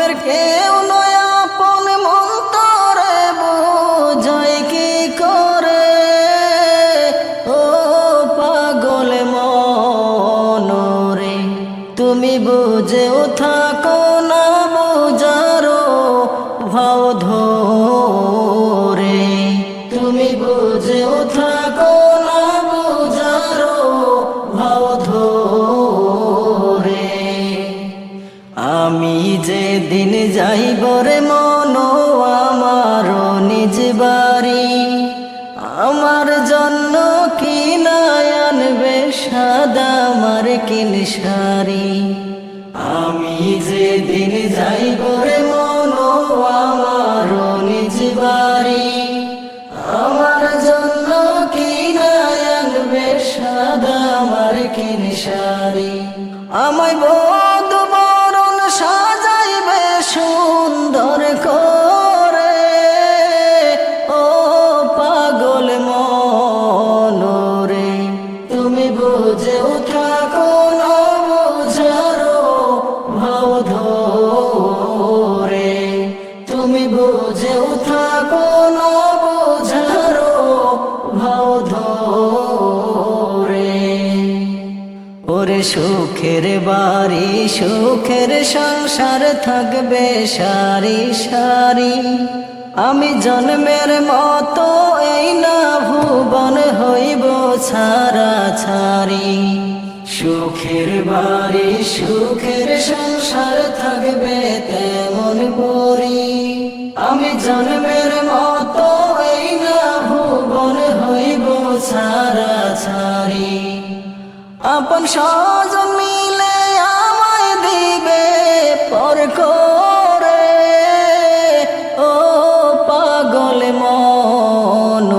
ভবের কেউ নয় আপন মন তোরে বুঝাই কি করে। ও পাগল মন রে তুমি বুঝেও থাকো না বুঝারো ভাও ধরে। তুমি বুঝেও থাকো না বুঝারো ভাও ধরে। আমি যেদিন যাইব রে মনো আমারও নিজ বাড়ি, আমার জন্য কি আনবে সাদা মার্কিন শাড়ি। আমি যেদিন যাইব রে মনো আমারও নিজ বাড়ি, আমার জন্য কি আনবে সাদা মার্কিন শাড়ি। আমায় বধূ বরণ সাজাইবে সুন্দর করে। ও পাগল মন রে তুমি বুঝেও থাকো না বুঝারো ভাও ধরে। তুমি বুঝেও থাকো না বুঝারো ভাও ধরে। ওরে সুখের বাড়ি সুখের সংসার থাকবে সারি সারি, আমি জন্মের মতো এই না ভুবন হইব ছাড়া ছাড়ি। সুখের বাড়ি সুখের সংসার থাকবে তেমন করি, আমি জন্মের মতো এই না ভুবন হইব ছাড়া ছাড়ি। আপন স্বজন মিলে আমায় দিবে পর করে। ও পাগল মন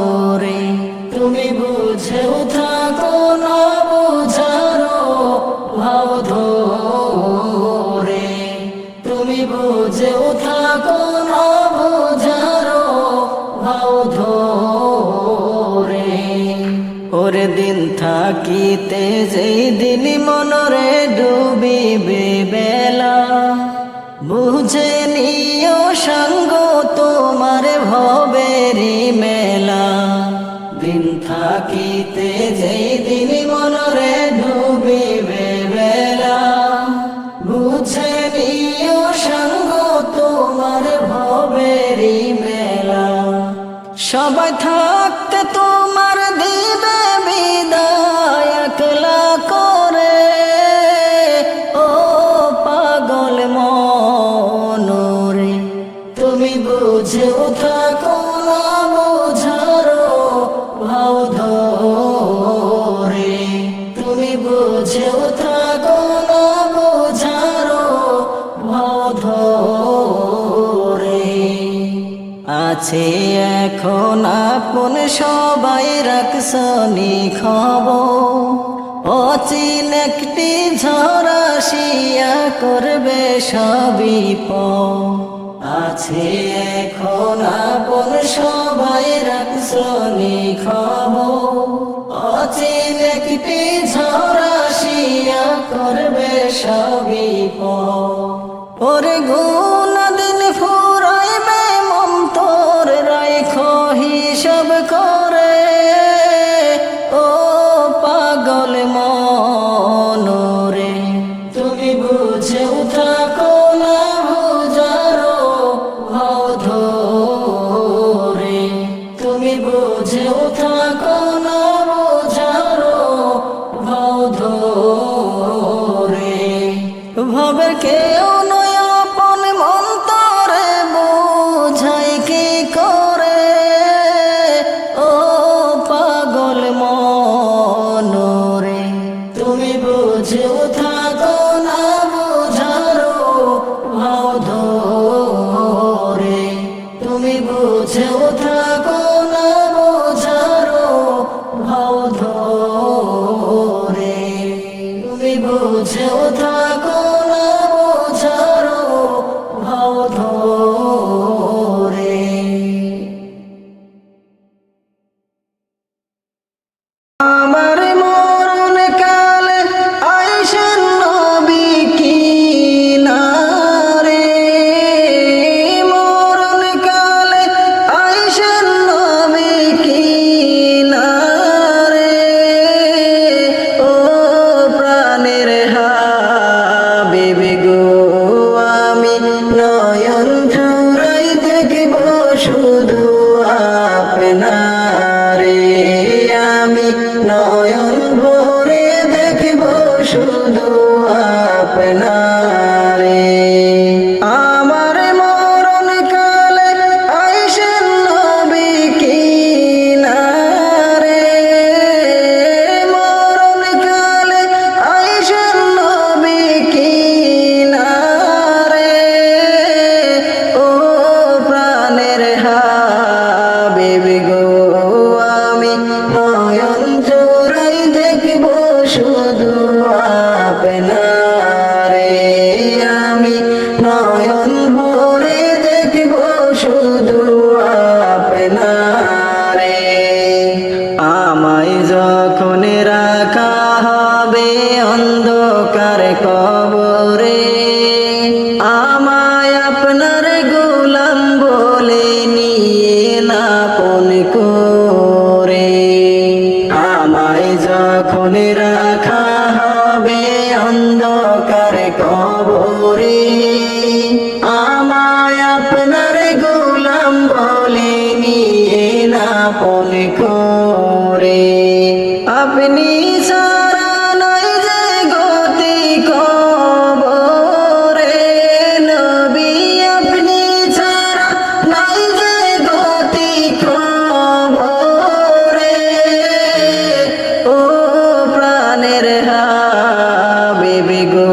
রে তুমি বুঝেও থাকো না বুঝারো ভাও ধরে। তুমি বুঝেও থাকো না বুঝারো ভাও ধরে। ওরে দিন থাকিতে যেই দিন মনরে ডুবিবে বেলা, বুঝে নিও সঙ্গ তোমার ভবেরি মেলা। দিন থাকিতে যেই দিন মনরে ডুবিবে বেলা, বুঝে নিও সঙ্গ তোমার ভবেরি মেলা। সবাই থাকতে তোমার দিবে বিদায় একলা করে। ও পাগল মন রে তুমি বুঝেও থাকো না বুঝারো ভাও ধরে। তুমি বুঝেও থাকো না বুঝারো ভাও ধরে। আছে এখন আপন সবাই রাখছনি খবর, অচিন একটি ঝড় আসিয়া করবে সবই পর। আছে এখন আপন সবাই রাখছনি খবর, অচিন একটি ঝড় আসিয়া করবে সবই পর। ওরে গুণ দিন ফুরাইবে মন তোর রাইখো হিসাব করে। ও পাগল মন রে তুমি বুঝেও থাকো না বুঝারো ভাও ধরে। তুমি বুঝেও থাকো না বুঝারো ভাও ধরে। ভবের কেউ নয় আপন মন তোরে বুঝাই কি করে। ও পাগল মন রে তুমি বুঝেও থাকো না বুঝারো ভাও ধরে। তুমি বুঝেও থাকো না বুঝারো ভাও ধরে। তুমি বুঝেও থাকো না বুঝারো ভাও ধরে। আমার মরণ কালে আইসেন নবী কিনারে। আপনারে আমি নয়ন ভরে দেখব শুধু আপনারে আমার মরণ কালে আইসেন নবী কিনারে মরণ কালে আইসেন নবী কিনারে ও প্রাণের হাবিব গো আমি নয়ন জোড়াই দেখব শুধু আপনারে আমি নয়ন ভরে দেখব শুধু আপনারে আমায় যখন রাখা হবে অন্ধকার কবরে আমায় আপনার গোলাম বলে নিয়ে না আপন করে আমায় যখন রাখা হবে অন্ধকার কবরে আমায় আপনার গোলাম বলে নিয়ে না আপন করে আপনি সারা নাই যে গতি কবরে নবী আপনি সারা নাই যে গতি কবরে ও প্রাণের হাবিব গো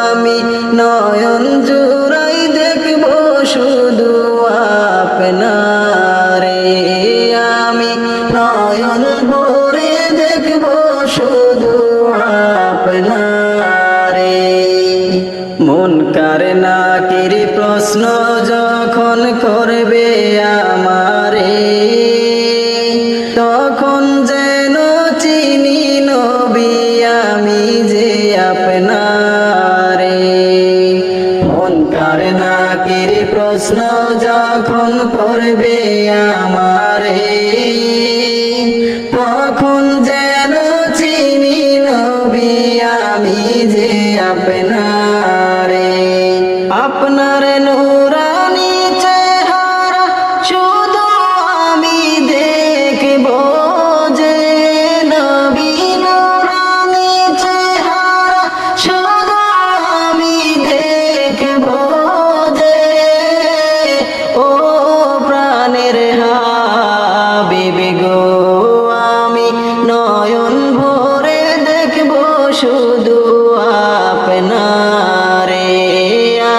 আমি নয়ন জোড়াই দেখব শুধু আপনারে আমি নয়ন ভরে দেখব শুধু আপনারে মুনকার নাকির প্রশ্ন যখন করবে আমারে তখন যেন চিনি নবী আমি যে আপনারে মুনকার নাকির প্রশ্ন যখন করবে আমারে তখন যেন চিনি নবী আমি যে আপনারে আপনার নূরানি চেহারা শুধু আমি দেখব যে নবী নূরানি চেহারা শুধু আমি দেখব যে ও প্রাণের হাবিব গো আমি নয়ন ভরে দেখব শুধু আপনারে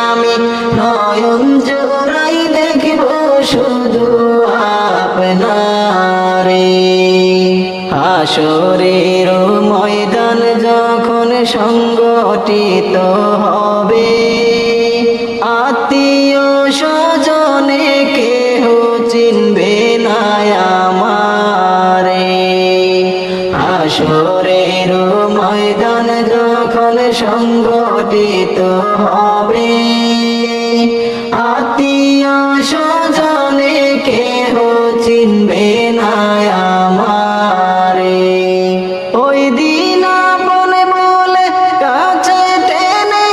আমি নয়ন জোড়াই দেখব শুধু আপনারে হাসরের ময়দান যখন সংগঠিত হবে আত্মীয় স্বজনে কেহ চিনবে না আমারে হাসরের ময়দান যখন সংগঠিত হবে আত্মীয় স্বজনে কেহ চিনবে না আমারে ওই দিন আপন বলে কাছে টেনে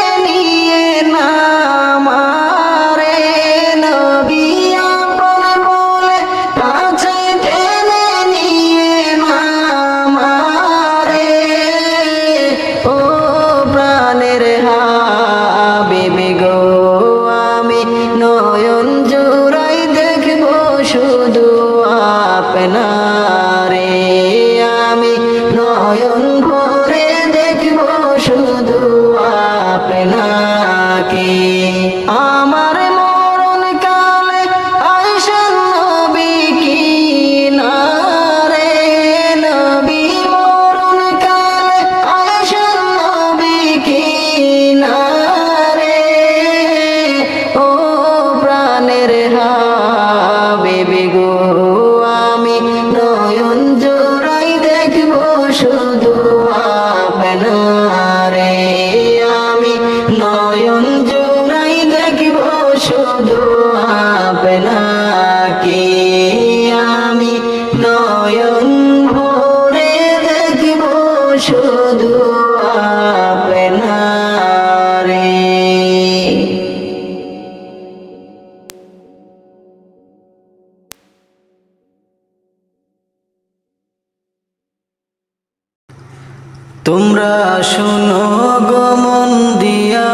তোমরা শোনো গো মন দিয়া,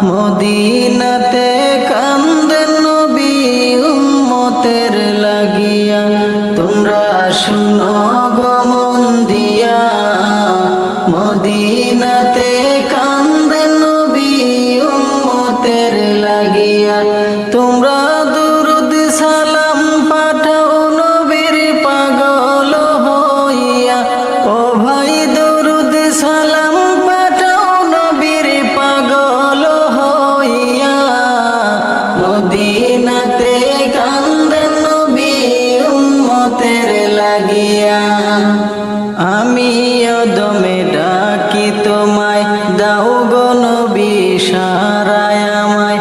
মদিনাতে কান্দেন নবী উম্মতের লাগিয়া। তোমরা শোনো গো মন দিয়া, মদিনাতে কান্দেন নবী উম্মতের লাগিয়া। তোমরা দুরুদ সালাম পাঠাও নবীর পাগল হইয়া। ও ভাই দুরুদ সালাম পাঠাও নবীর পাগল হইয়া। মদিনাতে কান্দেন নবী উম্মতের লাগিয়া। আমি অদমে ডাকি তোমায়, দাও গো নবী সারায় আমায়।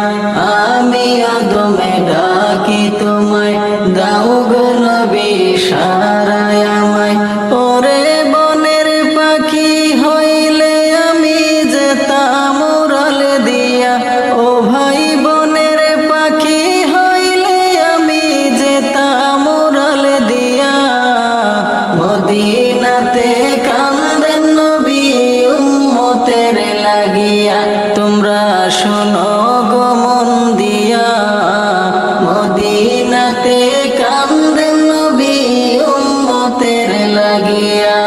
আমি অদমে ডাকি তোমায়, দাও গো নবী সারায় আমায়। ওরে বনের পাখি হইলে আমি যেতাম উড়াল দিয়া। ও ভাই বনের পাখি হইলে আমি যেতাম উড়াল দিয়া। মদিনাতে কান্দেন নবী উম্মতের লাগিয়া। তোমরা শোনো গো মন দিয়া, মদিনাতে কান্দেন নবী উম্মতের লাগিয়া।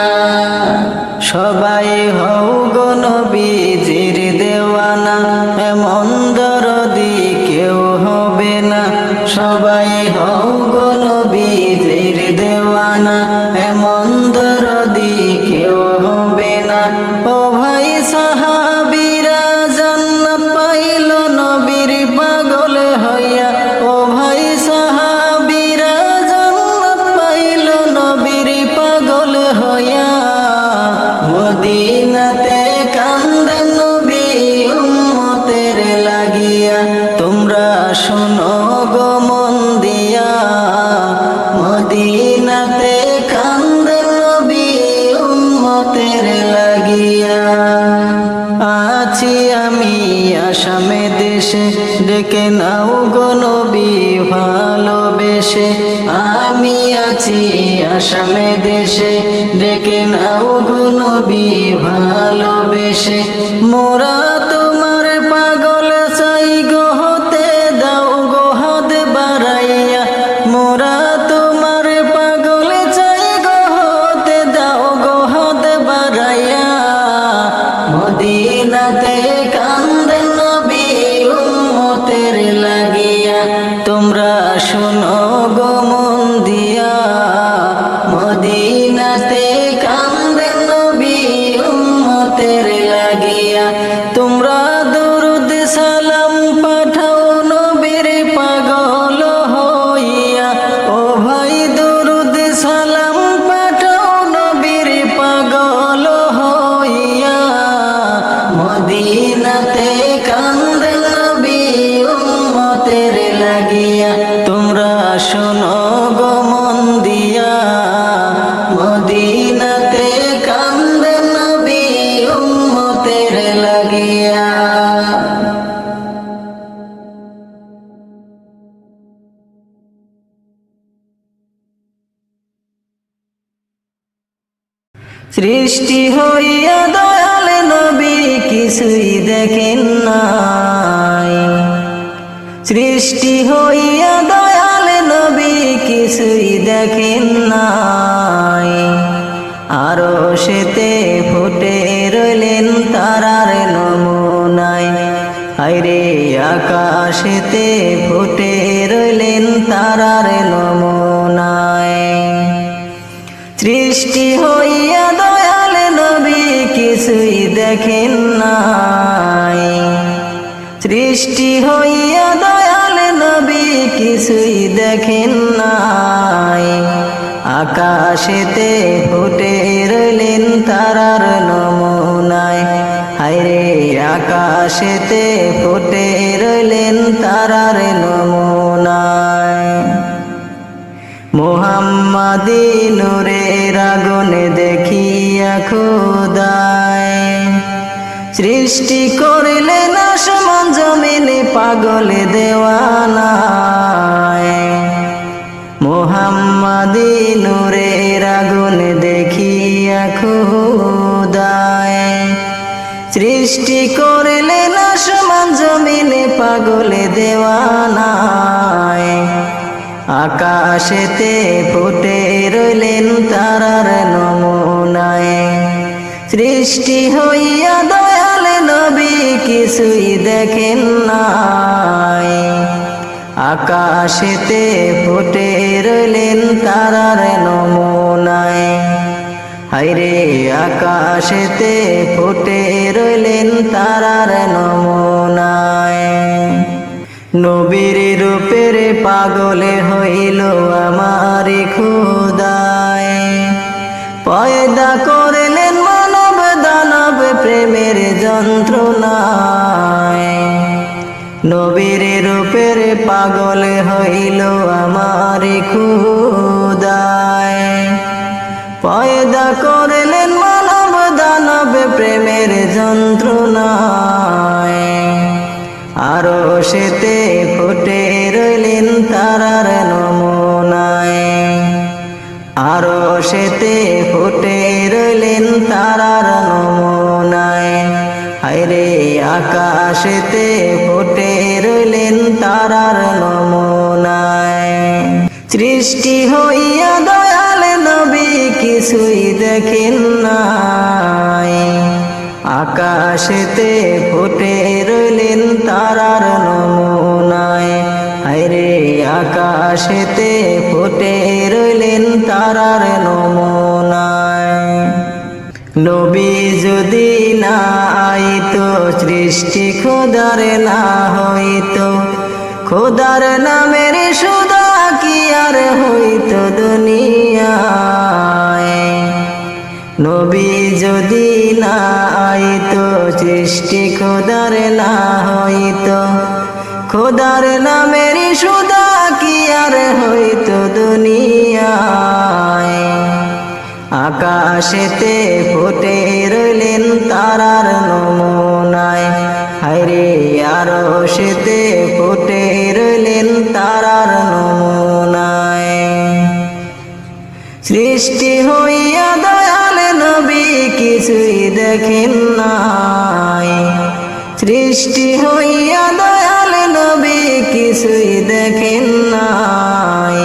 সবাই হও গো নবীজির দেওয়ানা, এমন দরদি কেউ হবে না। সবাই হও গো নবীজির দেওয়ানা, এমন দরদি কেউ হবে না। ও ভাই সাহাবীরা জান্নাত পাইল নবীর পাগল হইয়া। ও ভাই সাহাবীরা জান্নাত পাইল নবীর পাগল হইয়া। মদিনাতে কান্দেন নবী উম্মতের লাগিয়া। তোমরা শোনো গো মন দিয়া, মদিনাতে কান্দেন নবী উম্মতের লাগিয়া। আছি আমি আসামে দেশে, ডেকে নাও গো নবী ভালোবেসে। আমি আছি আসামে দেশে, ডেকে নাও গো নবী ভালোবেসে। মোরা তোমার পাগল চাই গো হতে, দাও গো হাত বাড়াইয়া। মোরা তোমার পাগল চাই গো হতে, দাও গো হাত বাড়াইয়া। মদিনাতে কান্দেন নবী উম্মতের লাগিয়া। তোমরা শোনো গো মন দিয়া, মদিনাতে কান্দেন নবী উম্মতের লাগিয়া। তোমরা দুরুদ সালাম পাঠাও নবীর পাগল হইয়া। ও ভাই দুরুদ সালাম পাঠাও নবীর পাগল হইয়া। মদিনাতে কান্দেন নবী উম্মতের লাগিয়া। তোমরা শোনো গো মন দিয়া, মদিনাতে কান্দেন নবী উম্মতের লাগিয়া। সৃষ্টি হইয়া দয়াল নবী কিছুই দেখেন নাই। সৃষ্টি হইয়া দয়াল নবী কিছুই দেখেন নাই। আরো সেতে ফুটে রইলেন তারার নমুনায়। হায়রে আকাশেতে ফুটে রইলেন তারার নমুনায়। সৃষ্টি হইয়া দয়াল নবী কিছুই দেখেন নাই। সৃষ্টি হইয়া দয়াল নবী কিছুই দেখেন নাই। আকাশেতে ফুটে রইলেন তারার নমুনায়। হায়রে আকাশেতে ফুটে রইলেন তারার নমুনায়। মুহাম্মাদি নূরের আগুন দেখিয়া খোদায়। সৃষ্টি করিলেন আসমান জমিনে পাগল দেওয়ানায়। মুহাম্মাদি নূরের আগুন দেখিয়া খোদায়। সৃষ্টি করলেন আসমান জমিনে পাগলে দেওয়ানায় আকাশেতে ফুটে রইলেন তারার নমুনায় সৃষ্টি হইয়া দয়াল নবী কিছুই দেখেন নাই আকাশেতে ফুটে রইলেন তারার নমুনায় হায়রে আকাশেতে ফুটে রইলেন তারার নমুনায় নবীর রূপের পাগলে হইল আমার খোদায় পয়দা করলেন মানব দানব প্রেমের যন্ত্রণায় নবীর রূপের পাগলে হইল আমার খোদায় পয়দা করলেন মানব দানব প্রেমের যন্ত্রণায় আরো সেতে ফুটে রইলেন তারার নমুনায় আরো সেতে ফুটে রইলেন তারার নমুনায় হায়রে আকাশেতে ফুটে রইলেন তারার নমুনায় সৃষ্টি হইয়া দয়াল নবী কিছুই দেখেন নাই আকাশেতে ফুটে রইলেন তারার নমুনায় হায়রে আকাশেতে ফুটে রইলেন তারার নমুনায় নবী যদি না আইতো সৃষ্টি খোদার না হইতো খোদার নামের সুদা কি আর হইতো দুনিয়ায় নবী যদি না আইতো সৃষ্টি খোদার না হইতো খোদার নামের সুদা কি আর হইতো দুনিয়ায় আকাশেতে ফুটে রইলেন তারার নমুনায় হায়রে আরো সেতে ফুটে রইলেন তারার নমুনায় সৃষ্টি হইয়া দয়াল নবী কিছুই দেখেন নাই সৃষ্টি হইয়া দয়াল নবী কিছুই দেখেন নাই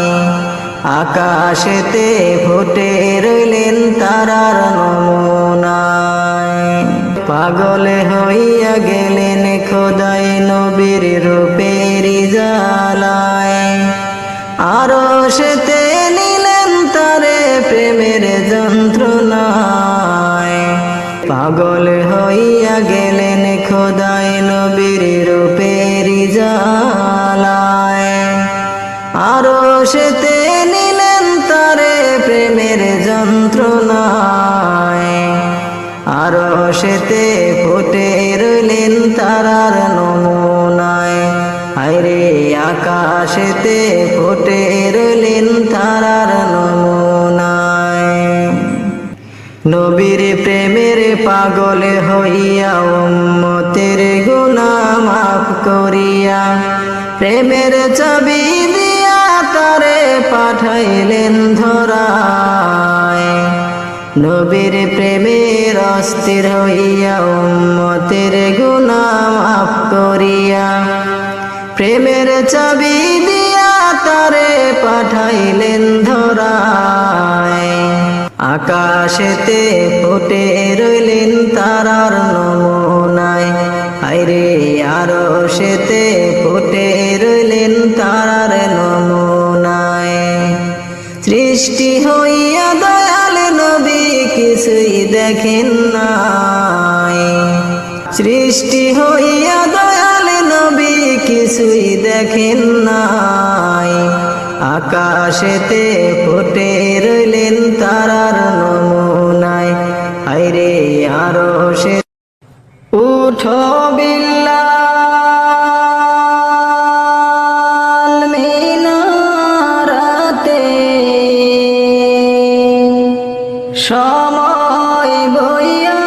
আকাশেতে ফুটে রইলেন তারার নমুনায় পাগলে হইয়া গেলেন খোদাই নবীর রূপের জালায় আরো সেতে নিলেন তারে প্রেমের যন্ত্রণায় পাগল হইয়া গেলেন খোদাই নবীর রূপের জালায় আরো সেতে নিলেন তারে প্রেমের যন্ত্রণায় আরো সেতে ফুটে রইলেন তারার নমুনায় হায়রে আকাশেতে ফুটে রইলেন তারার নমুনায় নবীর প্রেমের পাগল হইয়া উম্মতের গুনাহ মাফ করিয়া প্রেমের ছবি দিয়া তারে পাঠাইলেন ধরায় নবীর প্রেমের অস্থির হইয়া উম্মতের গুনাহ মাফ করিয়া প্রেমের ছবি দিয়া তারে পাঠাইলেন ধরায় আকাশেতে ফুটে রইলেন তারার নমুনায় হায়রে আরো সেতে ফুটে রইলেন তারার নমুনায় সৃষ্টি হইয়া দয়াল নবী কিছুই দেখেন নাই সৃষ্টি হইয়া দয়াল নবী কিছুই দেখেন নাই আকাশেতে ফুটে রইলেন তারার নমুনায় হায়রে আরো সে উঠো বিল্লাল মিনারাতে সময় বইয়া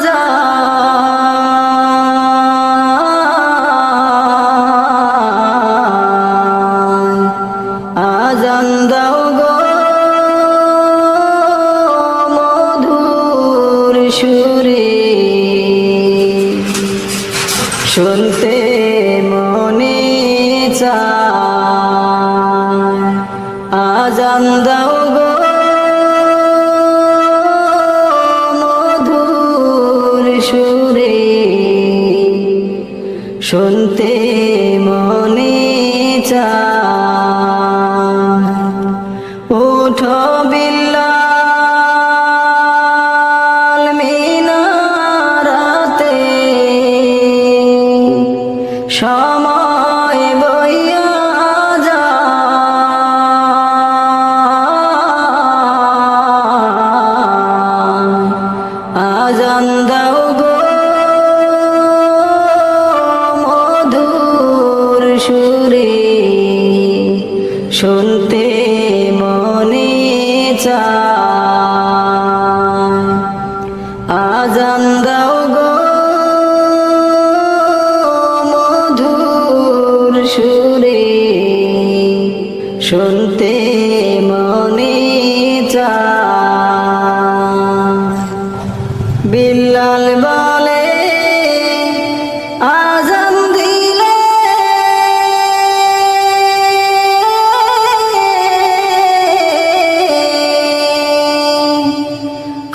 যায় আজান দাও গো মধুর সুরে আজান দাও গো মধুর সুরে, শুনতে মনে চায়। ওঠো বিল্লাল মিনারাতে, সময় বইয়া যায়। আজান দাও গো মধুর সুরে, শুনতে মনে চায়। আজান দাও গো মধুর সুরে, শুনতে মনে চায়। বিল্লাল বলে আজান দিলে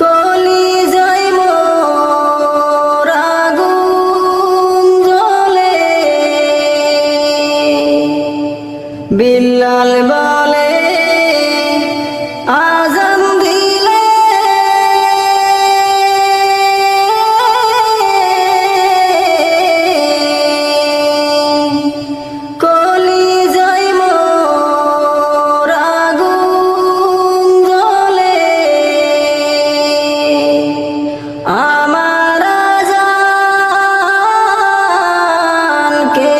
কলিজায় মোর আগুন জ্বলে। বিল্লাল বলে আজান দিলে কলিজায় মোর আগুন জ্বলে। আমার আজান কে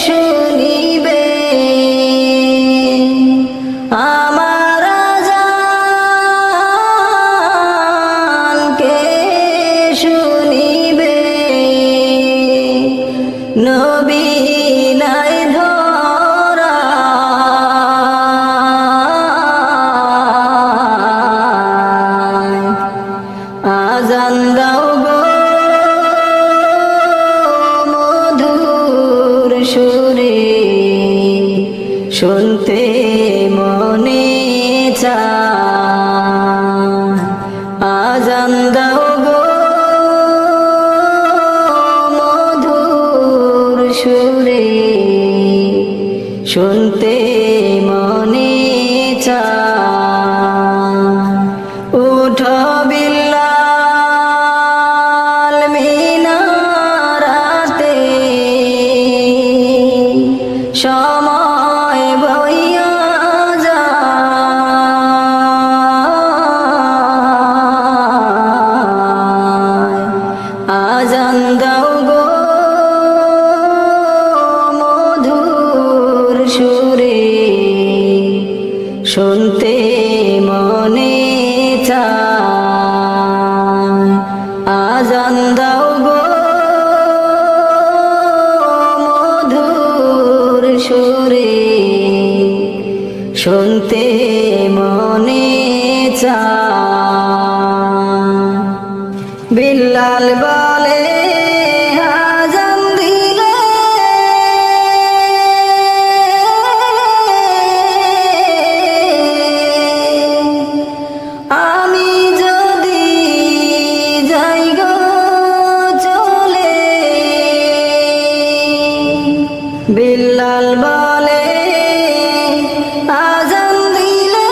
শুনিবে, আমার আজান কে শুনিবে। নবী নাই ধরা আজান দাও গো মধুর সুরে, শুনতে মনে চায়। আজান দাও গো মধুর সুরে, শুনতে মনে চায়। উঠো বিল্লাল মিনারাতে, সময় বইয়া যায়। আজান দাও গো মধুর সুরে, শুনতে মনে চায়। আজান দাও গো মধুর সুরে, শুনতে মনে চায়। বিল্লাল বলে আজান দিলে আমি যদি যাই গো চলে। বিল্লাল বলে আজান দিলে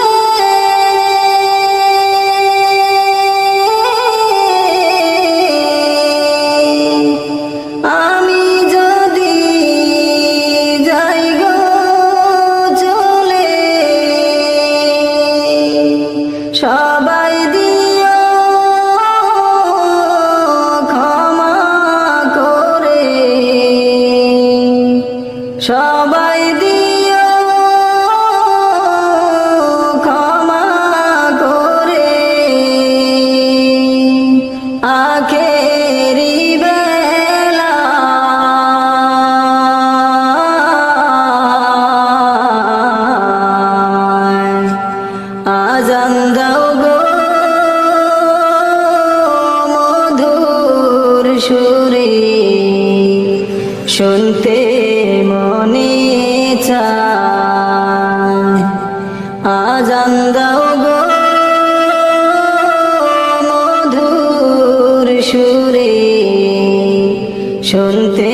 আমি যদি যাই গো চলে। সবাই দিও ক্ষমা করে, সবাই দিও ক্ষমা করে। আখেরি বেলা আজান দাও গো মধুর সুরে, শুনতে মনে চায়। আজান দাও গো মধুর সুরে, শুনতে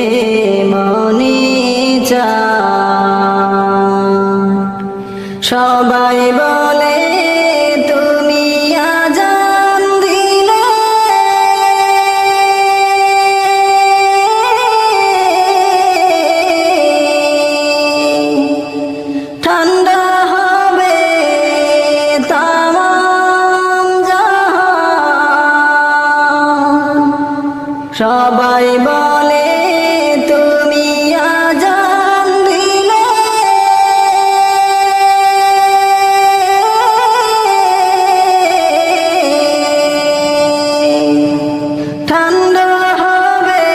মনে চায়। সবাই বলে তুমি আজান দিলে ঠান্ডা হবে তামাম জাহান। সবাই বলে তুমি আজান দিলে ঠান্ডা হবে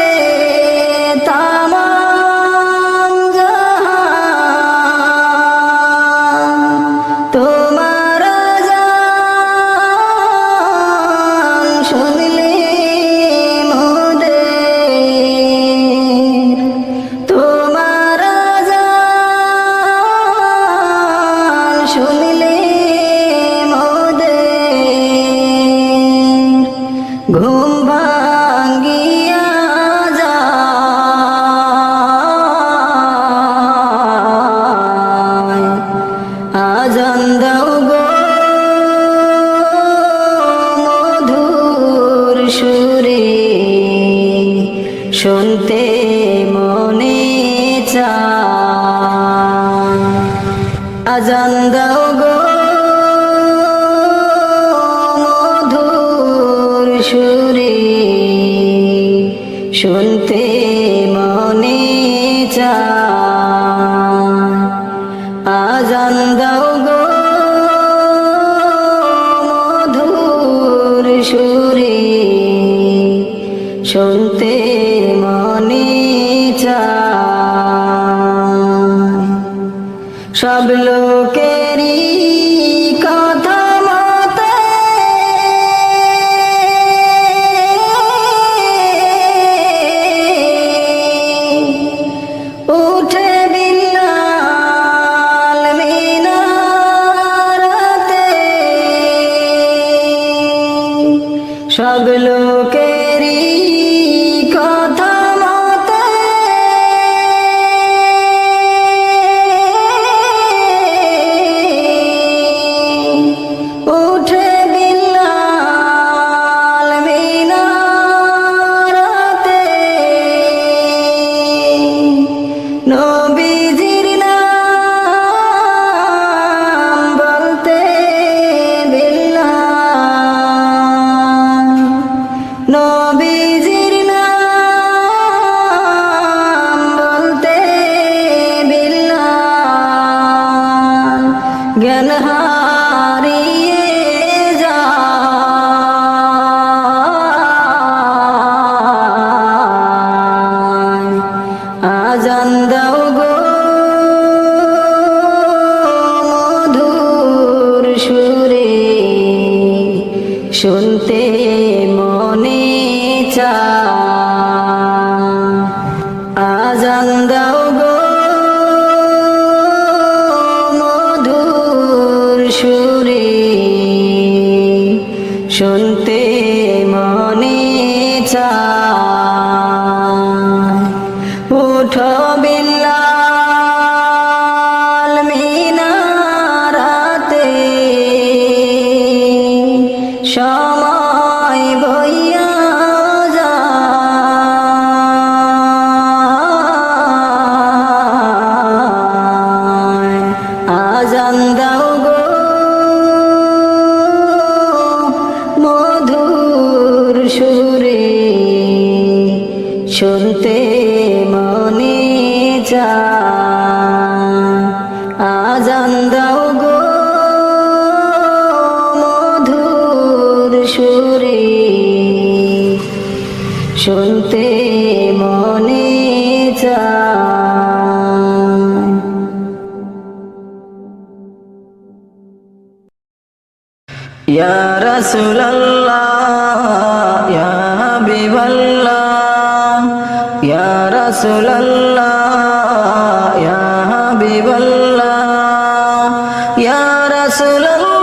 তামাম জাহান। তোমার আজান শুনলে মোদের, তোমার আজান শুনলে মোদের ঘুম ভাঙ্গিয়া যায়। আজান দাও গো মধুর সুরে, শুনতে মনে চায়। আজান দাও গো মধুর সুরে, শুনতে মনে চায়। আজান দাও গো মধুর সুরে, শুনতে মনে চায়। সব লোকেরই কথা মতে উঠে বিল্লাল মিনারাতে। সব লোকেরই কথা মতে উঠে বিল্লাল মিনারাতে। নবীজির নাম বলতে বিল্লাল, নবীজির নাম বলতে বিল্লাল জ্ঞান হারিয়ে যায়। আজান দাও গো মধুর সুরে, শুনতে মনে চায়। আজান দাও গো মধুর সুরে, শুনতে মনে চায়। উঠো বিল্লাল মিনারাতে, সময় বইয়া যায়। আজান দাও গো মধুর সুরে, শুনতে মনে চায়। আজান দাও গো মধুর সুরে, শুনতে মনে চায়। ইয়া রাসূলুল্লাহ ইয়া হাবিবাল্লাহ, ইয়া রাসূলুল্লাহ ইয়া হাবিবাল্লাহ, ইয়া রাসূলুল্লাহ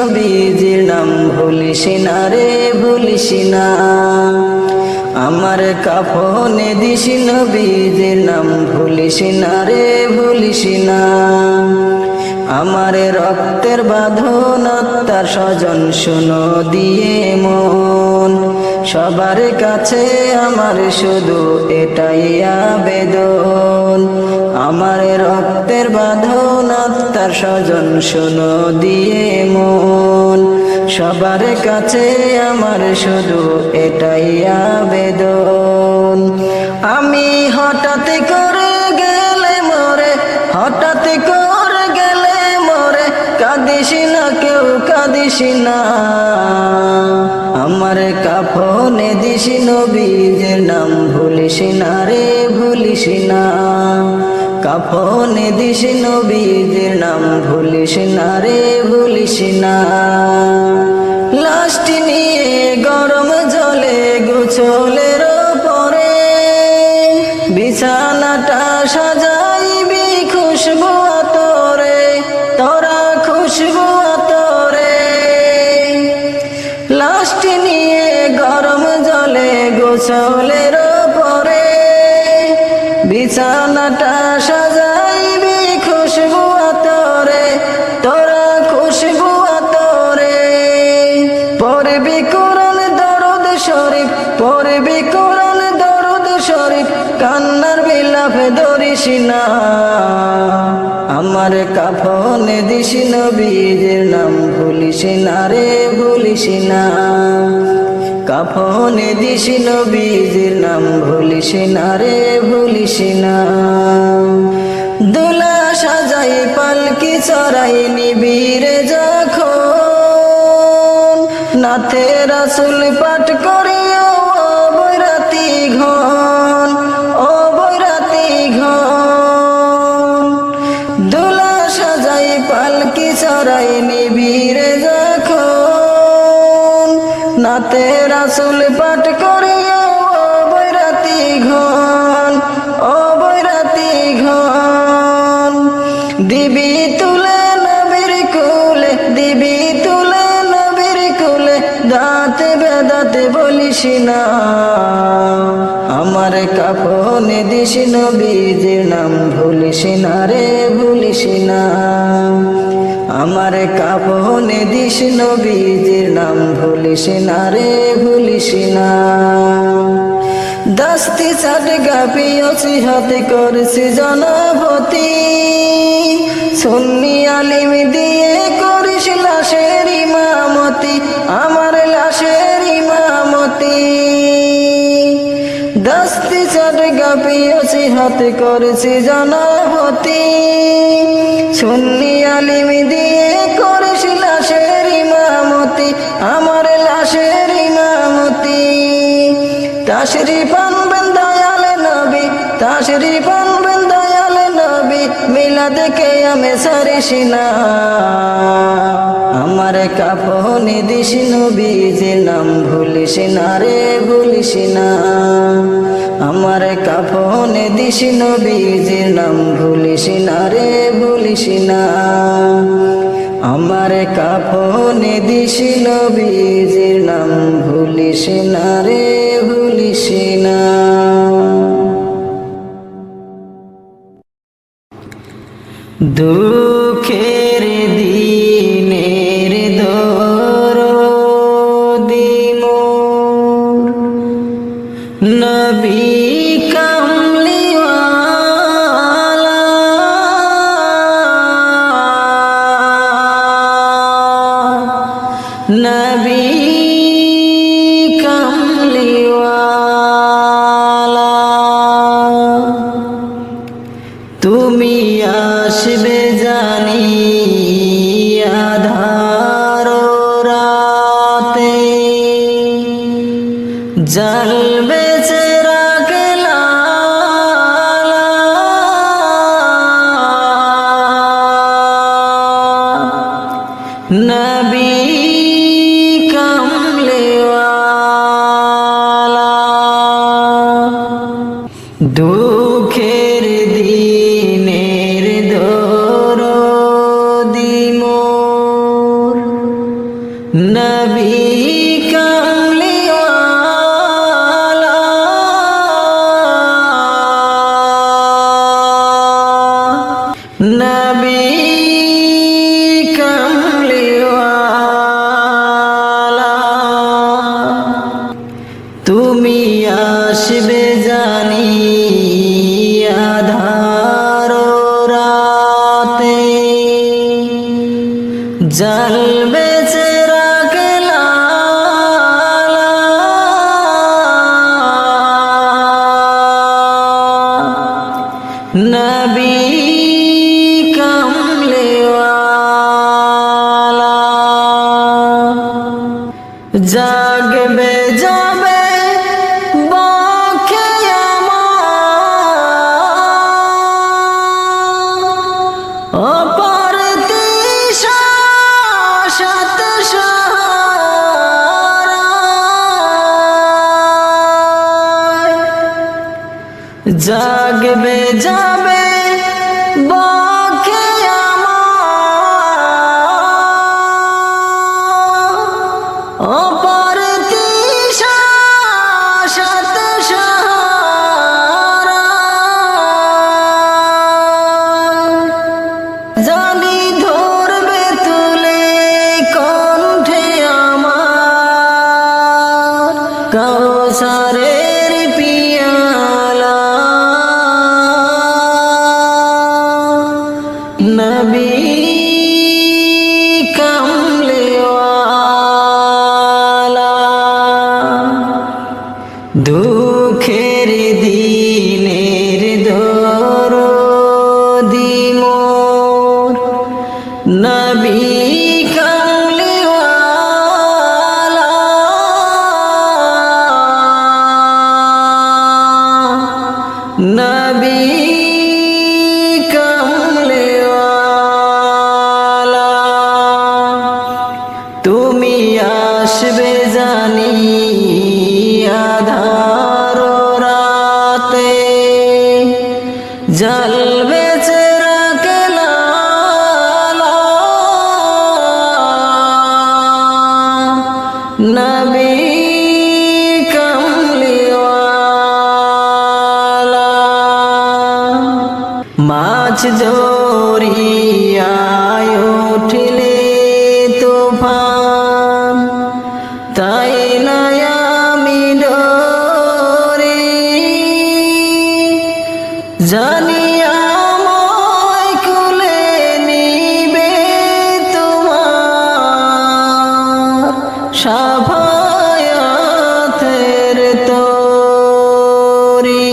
নবীজির নাম ভুলিস না রে ভুলিস না। আমার কাফনে দিস নবীজির নাম ভুলিস না রে ভুলিস না। আমার রক্তের বাঁধন আত্মার স্বজন শুনো দিয়ে মন, সবার কাছে আমার শুধু এটাই আবেদন। আমার রক্তের বাঁধন আত্মার স্বজন শুনো দিয়ে মন, সবার কাছে আমার শুধু এটাই আবেদন। আমি হঠাৎ করে গেলে মরে, হঠাৎ করে গেলে মরে, কাঁদিস না কেউ কাঁদিস না। আমার কাফনে দিস নবীজির নাম ভুলিস না রে ভুলিস না। কাফনে দিস নবীজির নাম ভুলিস না রে ভুলিস না। লাশটি নিয়ে গরম জলে গোছলের পরে, বিছানাটা সাজাইবি খুশবু আতরে, তোরা খুশবু আতরে। লাশটি নিয়ে গরম জলে গোছলের পরে, বিছানাটা সাজাইবি খুশবু আতরে, তোরা খুশবু আতরে। পড়বি কোরআন দরুদ শরীফ, পড়বি কোরআন দরুদ শরীফ, কান্নার বিলাপ ধরিস না। আমার কাফনে দিস নবীজির নাম ভুলিস না রে ভুলিস না। কাফনে দিস নবীজির নাম ভুলিস না রে ভুলিস না। দুলা সাজাই পালকি চড়াই নিবিরে যখন, নাথে রাসূল পাঠ করিও বৈরাতি ঘন, ও বৈরাতি ঘন। দুলা সাজাই পালকি চড়াই নিবিরে যখন, নাথে রাসূল পাঠ করিও বৈরাতি ঘন, ও বৈরাতি ঘন। দিবি তুলে নবীর কুলে, দিবি তুলে নবীর কুলে, দাঁতে বেদাতে বলিস না। আমার কাফনে দিস নবীজির নাম ভুলিস না রে ভুলিস না। আমার কাফনে দিস নবীজির নাম ভুলিস না রে ভুলিস না। দস্তি চাট গাপিও সিহত করছি জনপতি, সুন্নি আলিম দিয়ে করিস লাশের ইমামতি, আমার লাশের ইমামতি। দস্তি চাট গাপিও সিহত করছি জনপতি, সুন্নি আলিম দিয়ে করিস লাশের ইমামতি, আমার লাশের ইমামতি। তাশরীফ আনবেন দয়াল নবী, তাশরীফ আনবেন দয়াল নবী, মিলাদ কিয়ামে সারিস না। আমার কাফনে দিস নবীজির নাম ভুলিস না রে ভুলিস না। আমার কাফনে দিস নবীজির নাম ভুলিস না রে ভুলিস না। আমার কাফনে দিস নবীজির নাম ভুলিস না রে ভুলিস না। দুঃখের দিনের দরদি মোর নবী কামলিওয়ালা, নবী কামলিওয়ালা। তুমি আসবে জানি আধার রাতে, জ্বলবে চিরাগ লালা, নবী কামলিওয়ালা। দুঃখের দিনের দরদি নবী কামলিওয়ালা তুমি আসবে জানি আধার রাতে জ্বলবে চিরাগ লালা নবী কামলিওয়ালা জাগবে যাবে বাঁকে আমার অপার তৃষা শত সাহারায় জাগবে যাবে বাঁকে আমার অপার তৃষা শত সাহারায় জানি ধরবে তুলে কণ্ঠে আমার কাউসারের পিয়ালা নবী কামলিওয়ালা দুঃখের দিনের দরদি মোর নবী কামলিওয়ালা নবী কামলিওয়ালা তুমি আসবে জানি আধার রাতে জ্বলবে চিরাগ লালা নবী কামলিওয়ালা মাছ দরিয়ায় উঠলে তুফান তাই না আমি ডরি জানি আমায় কুলে নিবে তোমার শাফায়াতের তরি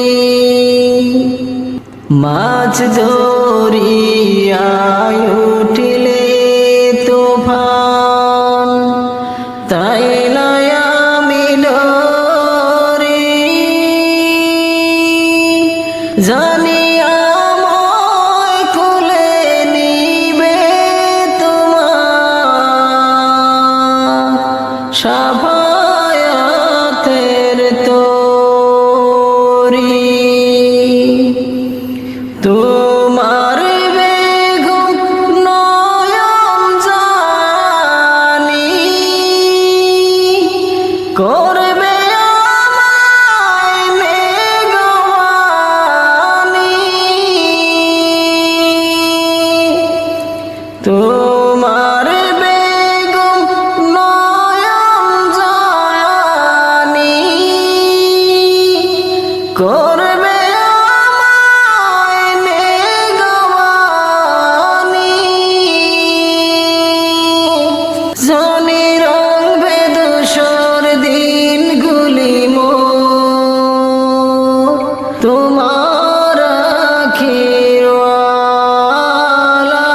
মাছ দরিয়ায় উঠলে তুফান তাই না আমি ডরি জানি আমায় কুলে নিবে তোমার শাফায়াতের তরি তোমার বেগুন নয়ন জানি করবে আমায় মেঘবাণী তোমার বেগুন নয়ন জানি করবে জানি রঙবে দোসর দিনগুলি মোর তোমার আখিরওয়ালা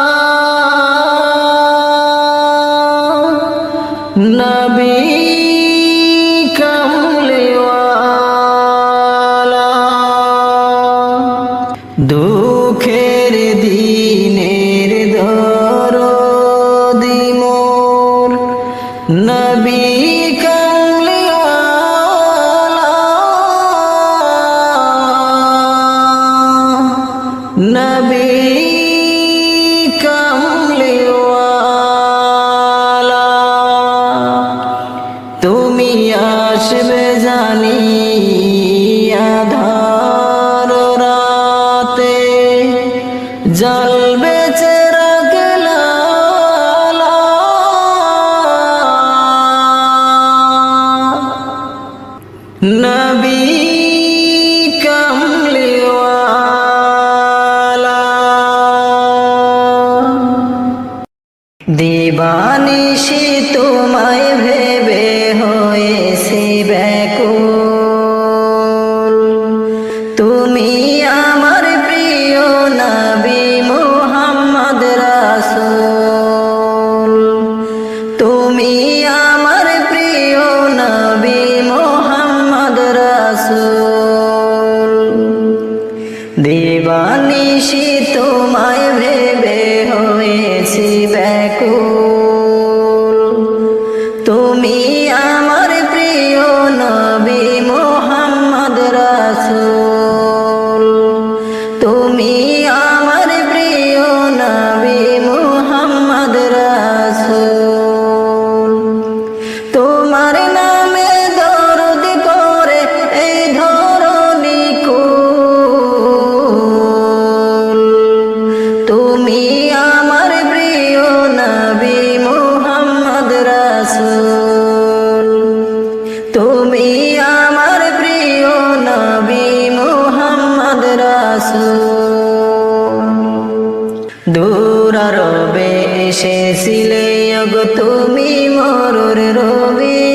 নবী কামলিওয়ালা দুঃখের দিনের দরদি মোর নবী কামলিওয়ালা নবী কামলিওয়ালা তুমি আসবে জানি আধার রাতে জ্বলবে দিবানিশি তোমায় ভেবে হয়েছি ব্যাকুল। তুমি আমার প্রিয় নবী মুহাম্মদ রাসূল। তুমি আমার প্রিয় নবী মুহাম্মদ রাসূল। দিবানিশি তোমায় ভেবে হয়েছি ব্যাকুল। তুমি আমার প্রিয় নবী মুহাম্মদ রাসূল। তুমি আমার প্রিয় নবী মুহাম্মদ রাসূল। তোমার নামে দরুদ করে এই ধরণী কুল। তুমি আমার প্রিয় নবী মুহাম্মদ রাসূল। তুমি আমার প্রিয় নবী মুহাম্মদ রাসূল। দূর আরবে এসেছিলে ওগো তুমি মরুর রবি।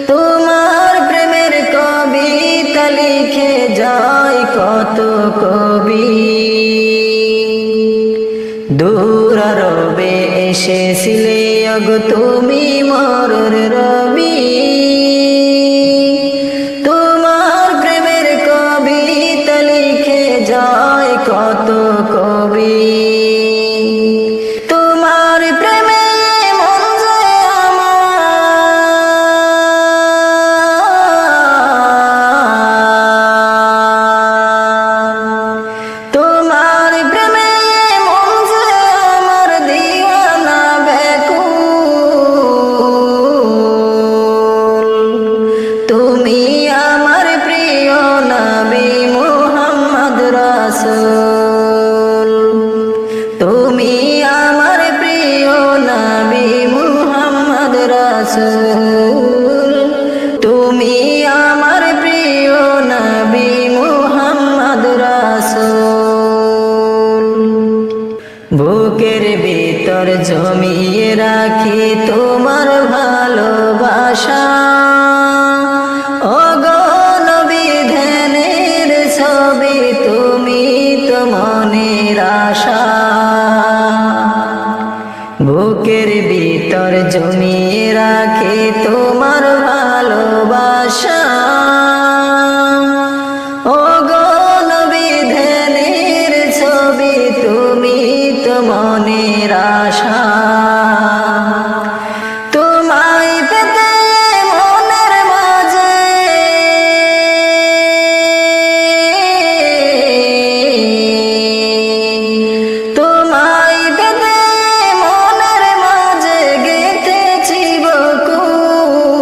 তোমার প্রেমের কবিতা লিখে যায় কত কবি। দূর আরবে এসেছিলে ওগো তুমি মরুর রবি। তোমার প্রেমের কবিতা লিখে যায় কত কবি। তোমার প্রেমে মন যে আমার। তোমার প্রেমে মন যে আমার দিওয়ানা ব্যাকুল। তুমি আমার প্রিয় নবী মুহাম্মদ রাসূল। তুমি আমার প্রিয় নবী মুহাম্মদ রাসূল। তুমি আমার প্রিয় নবী মুহাম্মদ রাসূল। বুকের ভিতর জমিয়ে রাখি তোমার ভালোবাসা। ওগো নবী ধ্যানের ছবি তুমি তো মনের আশা। বুকের ভিতর জমিয়ে রাখি তোমার ভালোবাসা। ওগো নবী ধ্যানের ছবি তুমি তো মনের আশা। তোমায় পেতে মনের মাঝে তোমায় পেতে মনের মাঝে গেঁথেছি বকুল।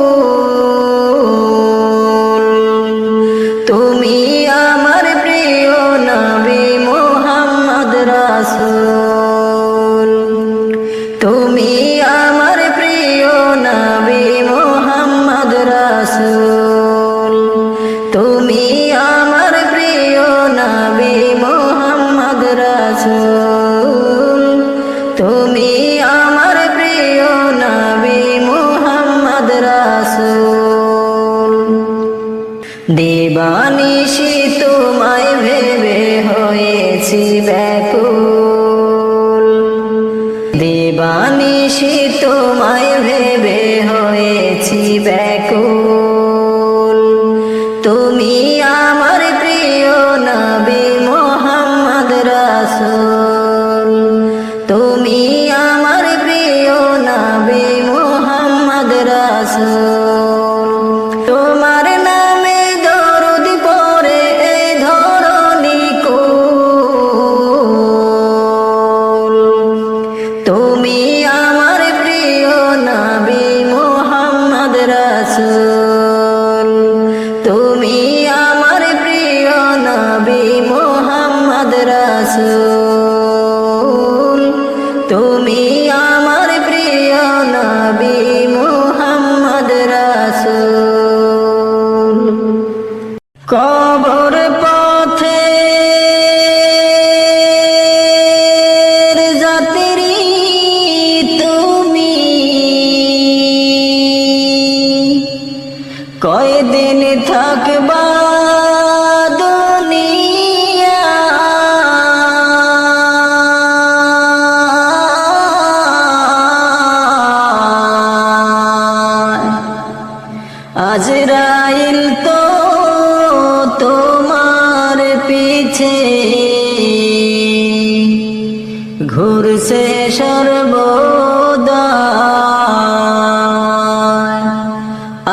ঘুরছে সর্বদা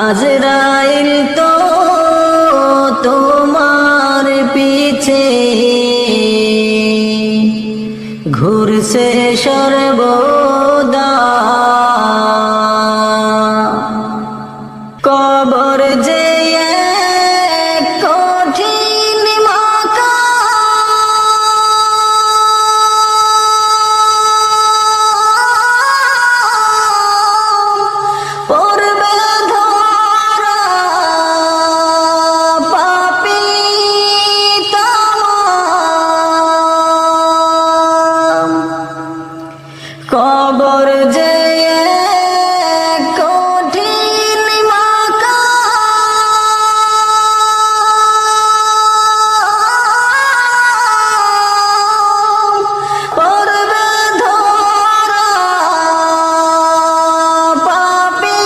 আজরাইল তো তোমার পিছে ঘুরছে সর্বদা কবর যে এক কঠিন মাকাম পড়বে ধরা পাপী তামাম কবর যে এক কঠিন মাকাম পড়বে ধরা পাপী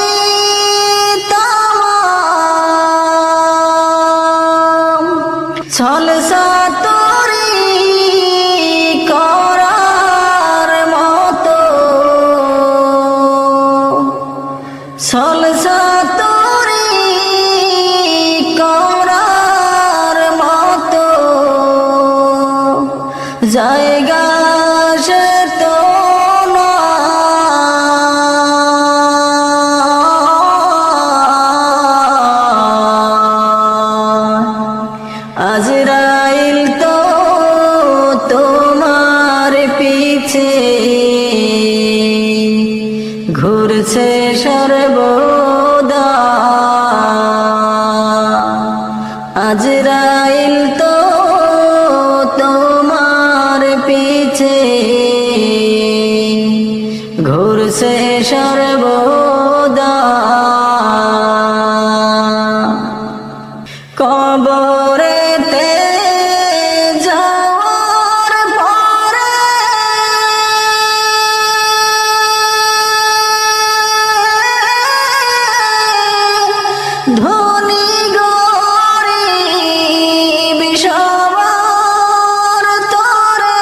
তামাম ছলসাতুরি করার মতো ছলসাতুরি করার মতো জায়গা সে তো আজরাইল তো তোমার পিছে ঘুরছে সর্বদা আজরাইল তো তোমার পিছে ঘুরছে সর্বদা কবরেতে যাওয়ার পরে ধনী গরিব সবার তরে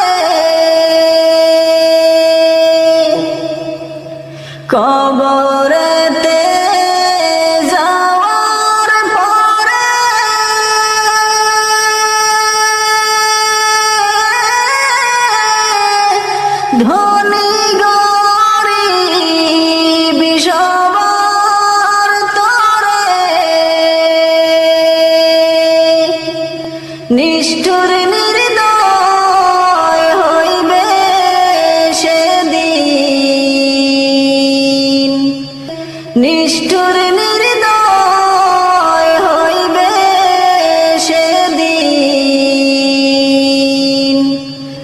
কবরেতে যাওয়ার পরে ধনী গরিব সবার তরে নিষ্ঠুর নির্দয় হইবে সেদিন নিষ্ঠুর নির্দয় হইবে সেদিন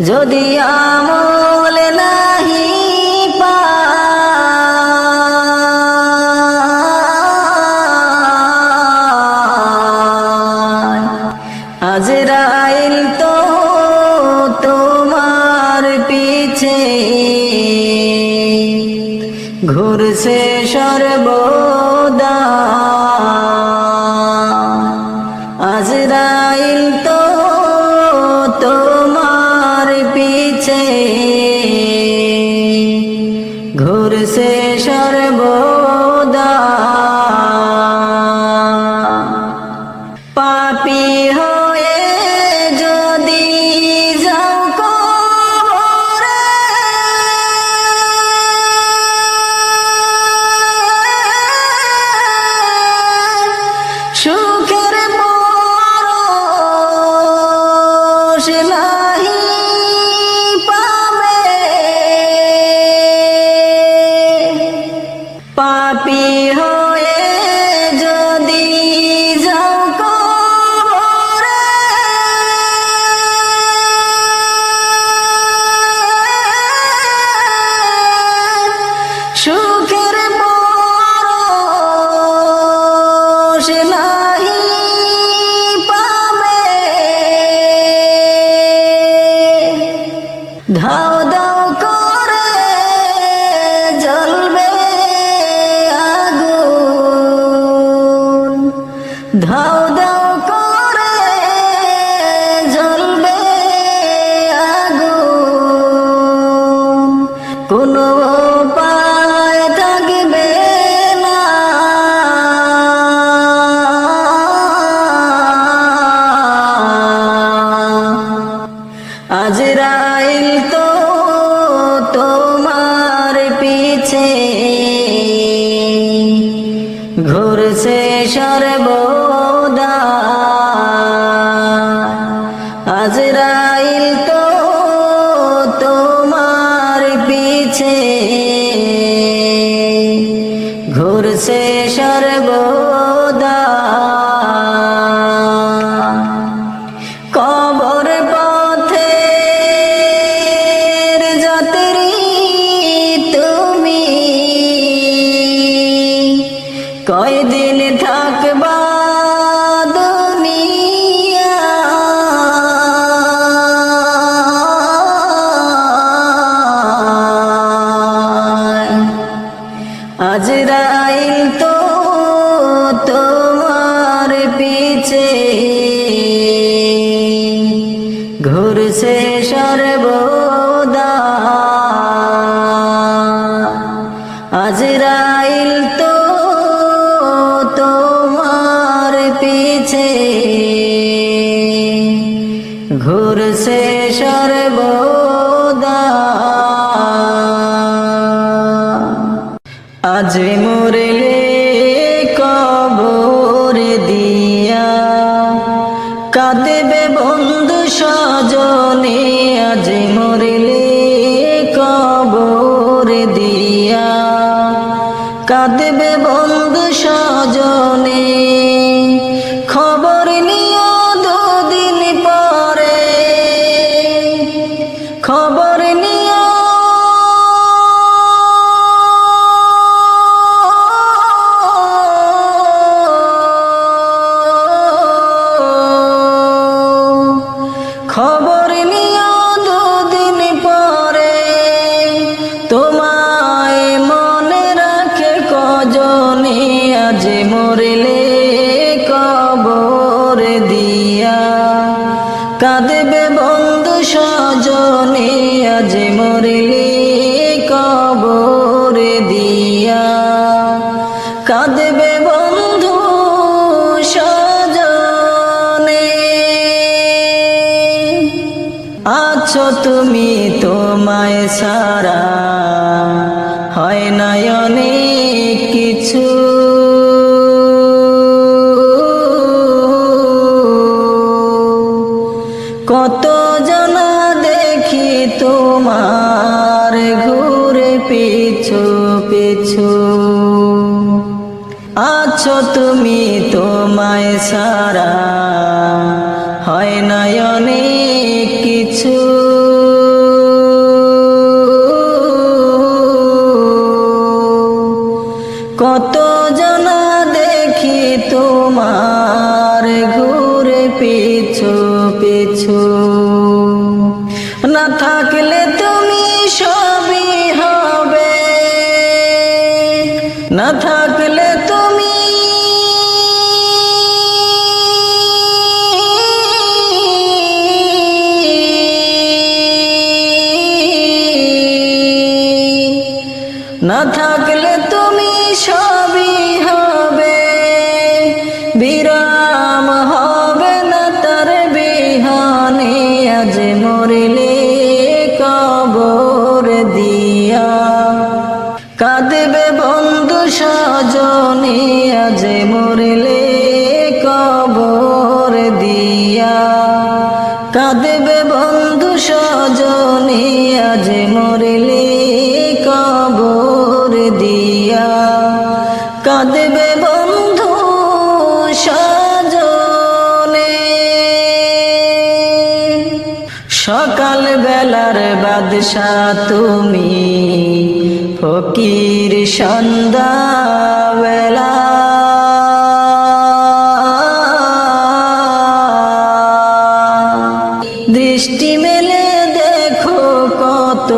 যদি আমল নাহি পায় আজরাইল তো তোমার পিছে ঘুরছে সর্বদা আজরাইল তো তোমার পিছে ঘুরছে সর্বদা পাপী হয়ে যদি যাও কবরে আজরাইল তো তোমার পিছে ঘুরছে সর্বদা, আজরাইল তো তোমার পিছে ঘুরছে সর্বদা। কবর পথের যাত্রী তুমি, কয়দিন থাকবা দুনিয়া, আজরাইল তো তোমার পিছে ঘুরছে সর্বদা, আজরাইল তো তোমার পিছে ঘুরছে সর্বদা। আজ মরলে কবর দিয়া কাঁদবে বন্ধু স্বজনে, আজ মরলে কবর দিয়া কাঁদবে বন্ধু স্বজনে। খবর নিও দুদিন পরে, খবর নিও খবর নিও দুদিন পরে, তোমায় মনে রাখে কজনে, আজ মরলে কবর দিয়া কাঁদবে বন্ধু স্বজনে, আজ মরলে কবর দিয়া কাঁদবে বন্ধু স্বজনে। আছো তুমি তোমায় সারা হয় না অনেক কিছু, কত জানা দেখি তোমার ঘুরে পিছু পিছু। আছো তুমি তোমায় সারা হয় না অনেক কিছু, কত জানা দেখি তোমার ঘুরে পিছু পিছু। না থাকলে তুমি সবই হবে, না থাকলে তুমি না থাকলে তুমি সবই হবে, বিরাম হবে না তার বিহানে, আজ মরলে কবর দিয়া কাঁদবে বন্ধু স্বজনে, আজ মরলে কবর দিয়া কাঁদবে বন্ধু স্বজনে, আজ মরলে কবর দিয়া কাঁদবে বন্ধু স্বজনে। সকাল বেলার বাদশা তুমি, ফকির সন্ধ্যা বেলা, দৃষ্টি মেলে দেখো কত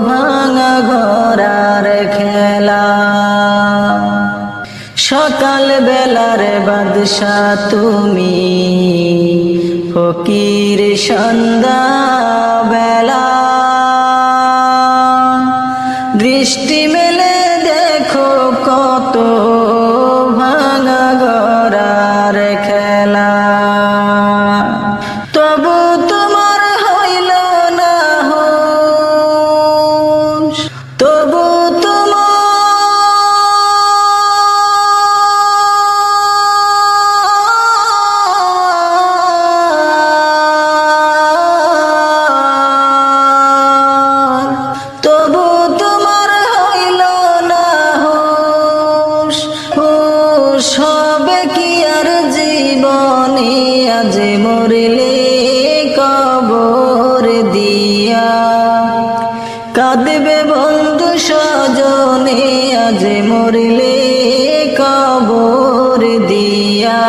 ভাঙা ঘরার খেলা। সকাল বেলার বাদশা তুমি, ফকির সন্ধ্যা বেলা, দৃষ্টি মেলে দেখো কত ভাঙা ঘরার খেলা। তবু তোমার হইল দিয়া। কাঁদবে বন্ধু স্বজনে আজ মরলে কবর দিয়া।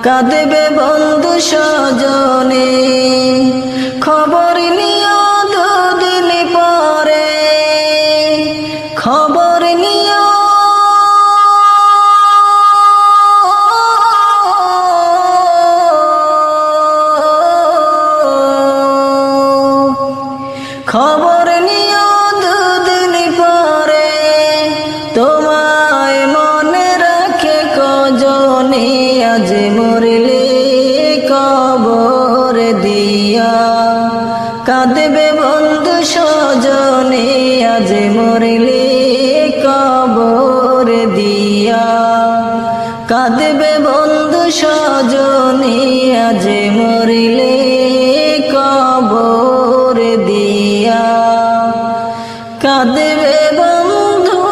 কাঁদবে বন্ধু স্বজনে খবর নিও দুদিন পরে, খবর নিও খবর নিও দুদিন পরে, তোমায় মনে রাখে কজনে আজ মরলে কবর দিয়া। কাঁদবে বন্ধু স্বজনে আজ মরলে কবর দিয়া। কাঁদবে বন্ধু স্বজনে আজ মরলে কবর দিয়া। কাঁদবে বন্ধু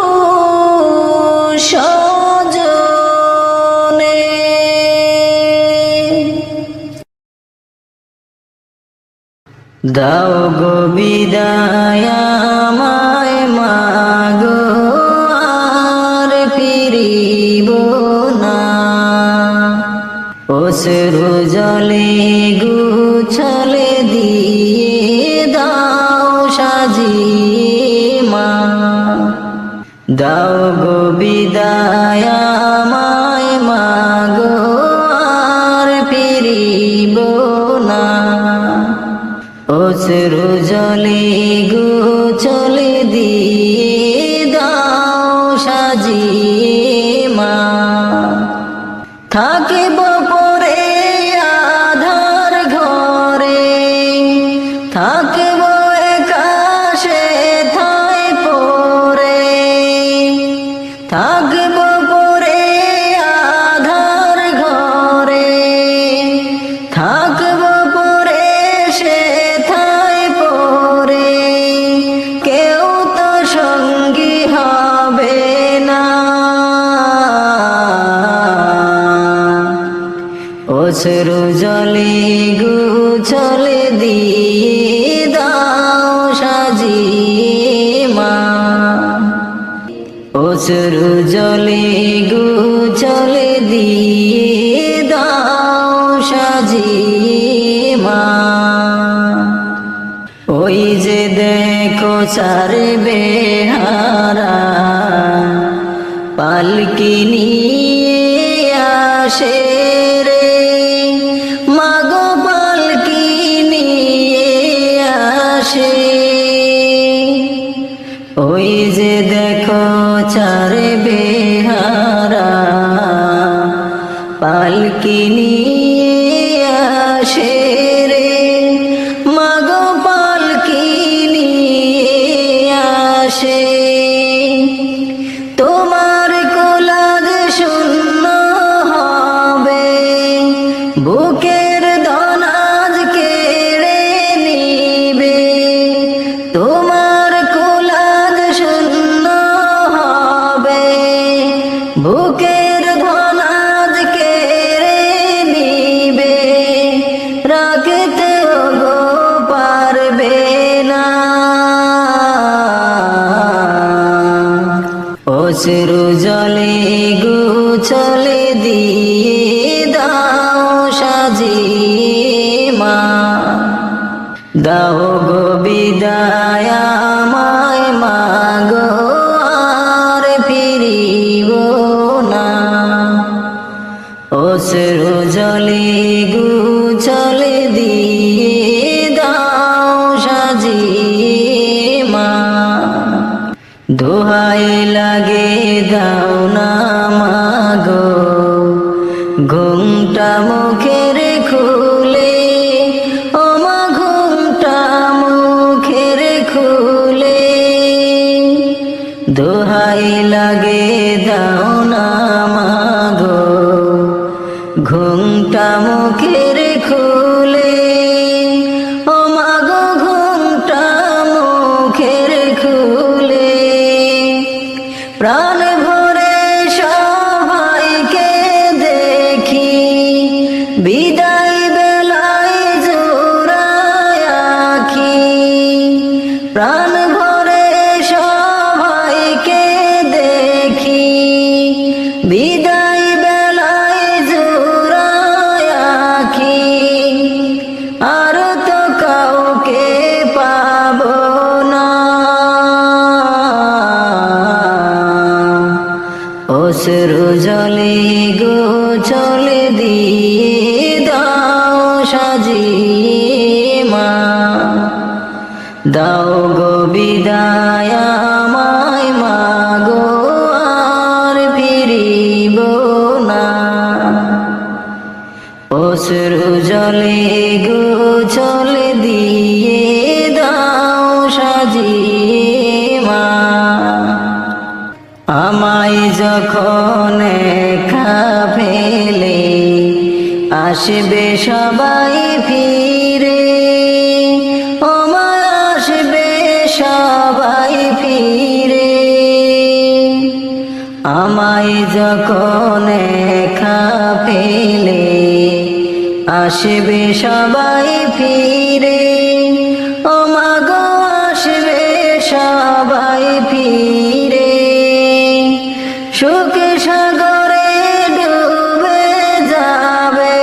স্বজনে। দাও গো বিদায় আমায় মাগো, আর ফিরিব না। অশ্রু জলে গুছলে দিয়ে দাও সাজিয়ে মা। দাও গো বিদায় আমায় মাগো, আর ফিরিব না। অশ্রু জলে গুছলে দিয়ে দাও সাজিয়ে মা। থাকিব পরে আধার ঘরে, থাকিব একাশে থাই পরে। থাকিব পরে আধার ঘরে, থাকিব পরে সে থাই পরে। কেউ তো সঙ্গী হবে না। অশ্রু জলে গুছলে দিয়ে দাও সাজিয়ে মা। অশ্রু জলে গুছলে দিয়ে দাও সাজিয়ে মা। ওই যে দেখো চার বেহারা পালকি নিয়ে আসে রে, মাগো পালকি নিয়ে আসে। ওই যে দেখো চার বেহারা পালকি নিয়ে আসে রে, মাগো পালকি নিয়ে আসে। তোমার কোলাজ শূন্য হবে, বুকের ধনাজ কেড়ে নিবে। তোমার কোলাজ শূন্য হবে, বুকের ধনাজ কেড়ে নিবে। রাখতে গো পারবে না। অশ্রু জলে গুছলে দিয়ে দাও সাজিয়ে মা। দাও গো বিদায় আমায় মাগো, আর ফিরিব না। অশ্রু জলে গুছলে দিয়ে দাও সাজিয়ে মা। দোহাই লাগে দাও না মাগো, ঘুমটা মুখের খুলে। ও মা ঘুমটা মুখের খুলে। দোহাই লাগে দাও না মাগো, ঘুমটা মুখের খুলে। ও মাগো ঘুমটা মুখের খুলে। প্রাণ ভরে সবাইকে দেখি, বিদায় বেলায় জোড়ায়া অশ্রু জলে গো চলে দিয়ে দাও সাজিয়ে মা, দাও গো বিদায় আমায় মা গো, আর ফিরিব না। অশ্রু জলে গো চলে দিয়ে দাও সাজিয়ে মা, আমায় যখন একা ফেলে আসবে সবাই ফিরে, আসবে সবাই ফিরে। আমায় যখন একা ফেলে আসবে সবাই ফিরে, ও মা গো আসবে সবাই ফিরে। সুখে সাগরে ডুবে যাবে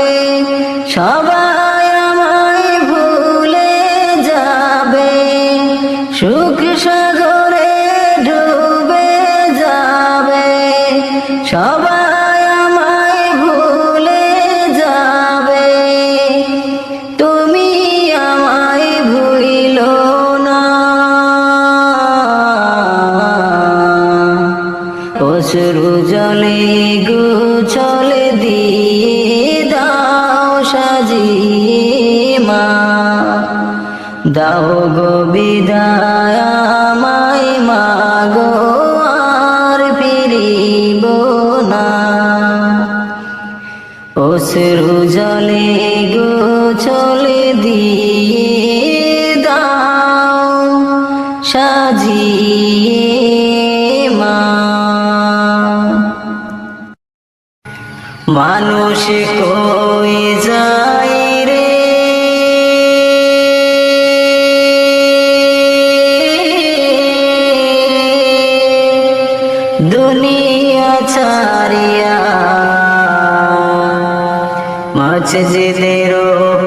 সবাই, আমায় ভুলে যাবে। সুখ সাগরে ডুবে যাবে সবাই, আমায় ভুলে যাবে। তুমি আমায় ভুলিও না। অশ্রু জলে গো চলে দিয়ে দাও সাজিয়ে মা, দাও গো বিদায় আমায় মা গো, আর ফিরিব না। অশ্রু জলে গো চলে দিয়ে দাও সাজিয়ে মা। মানুষ কই যায় রে দুনিয়া ছাড়িয়া, মসজিদের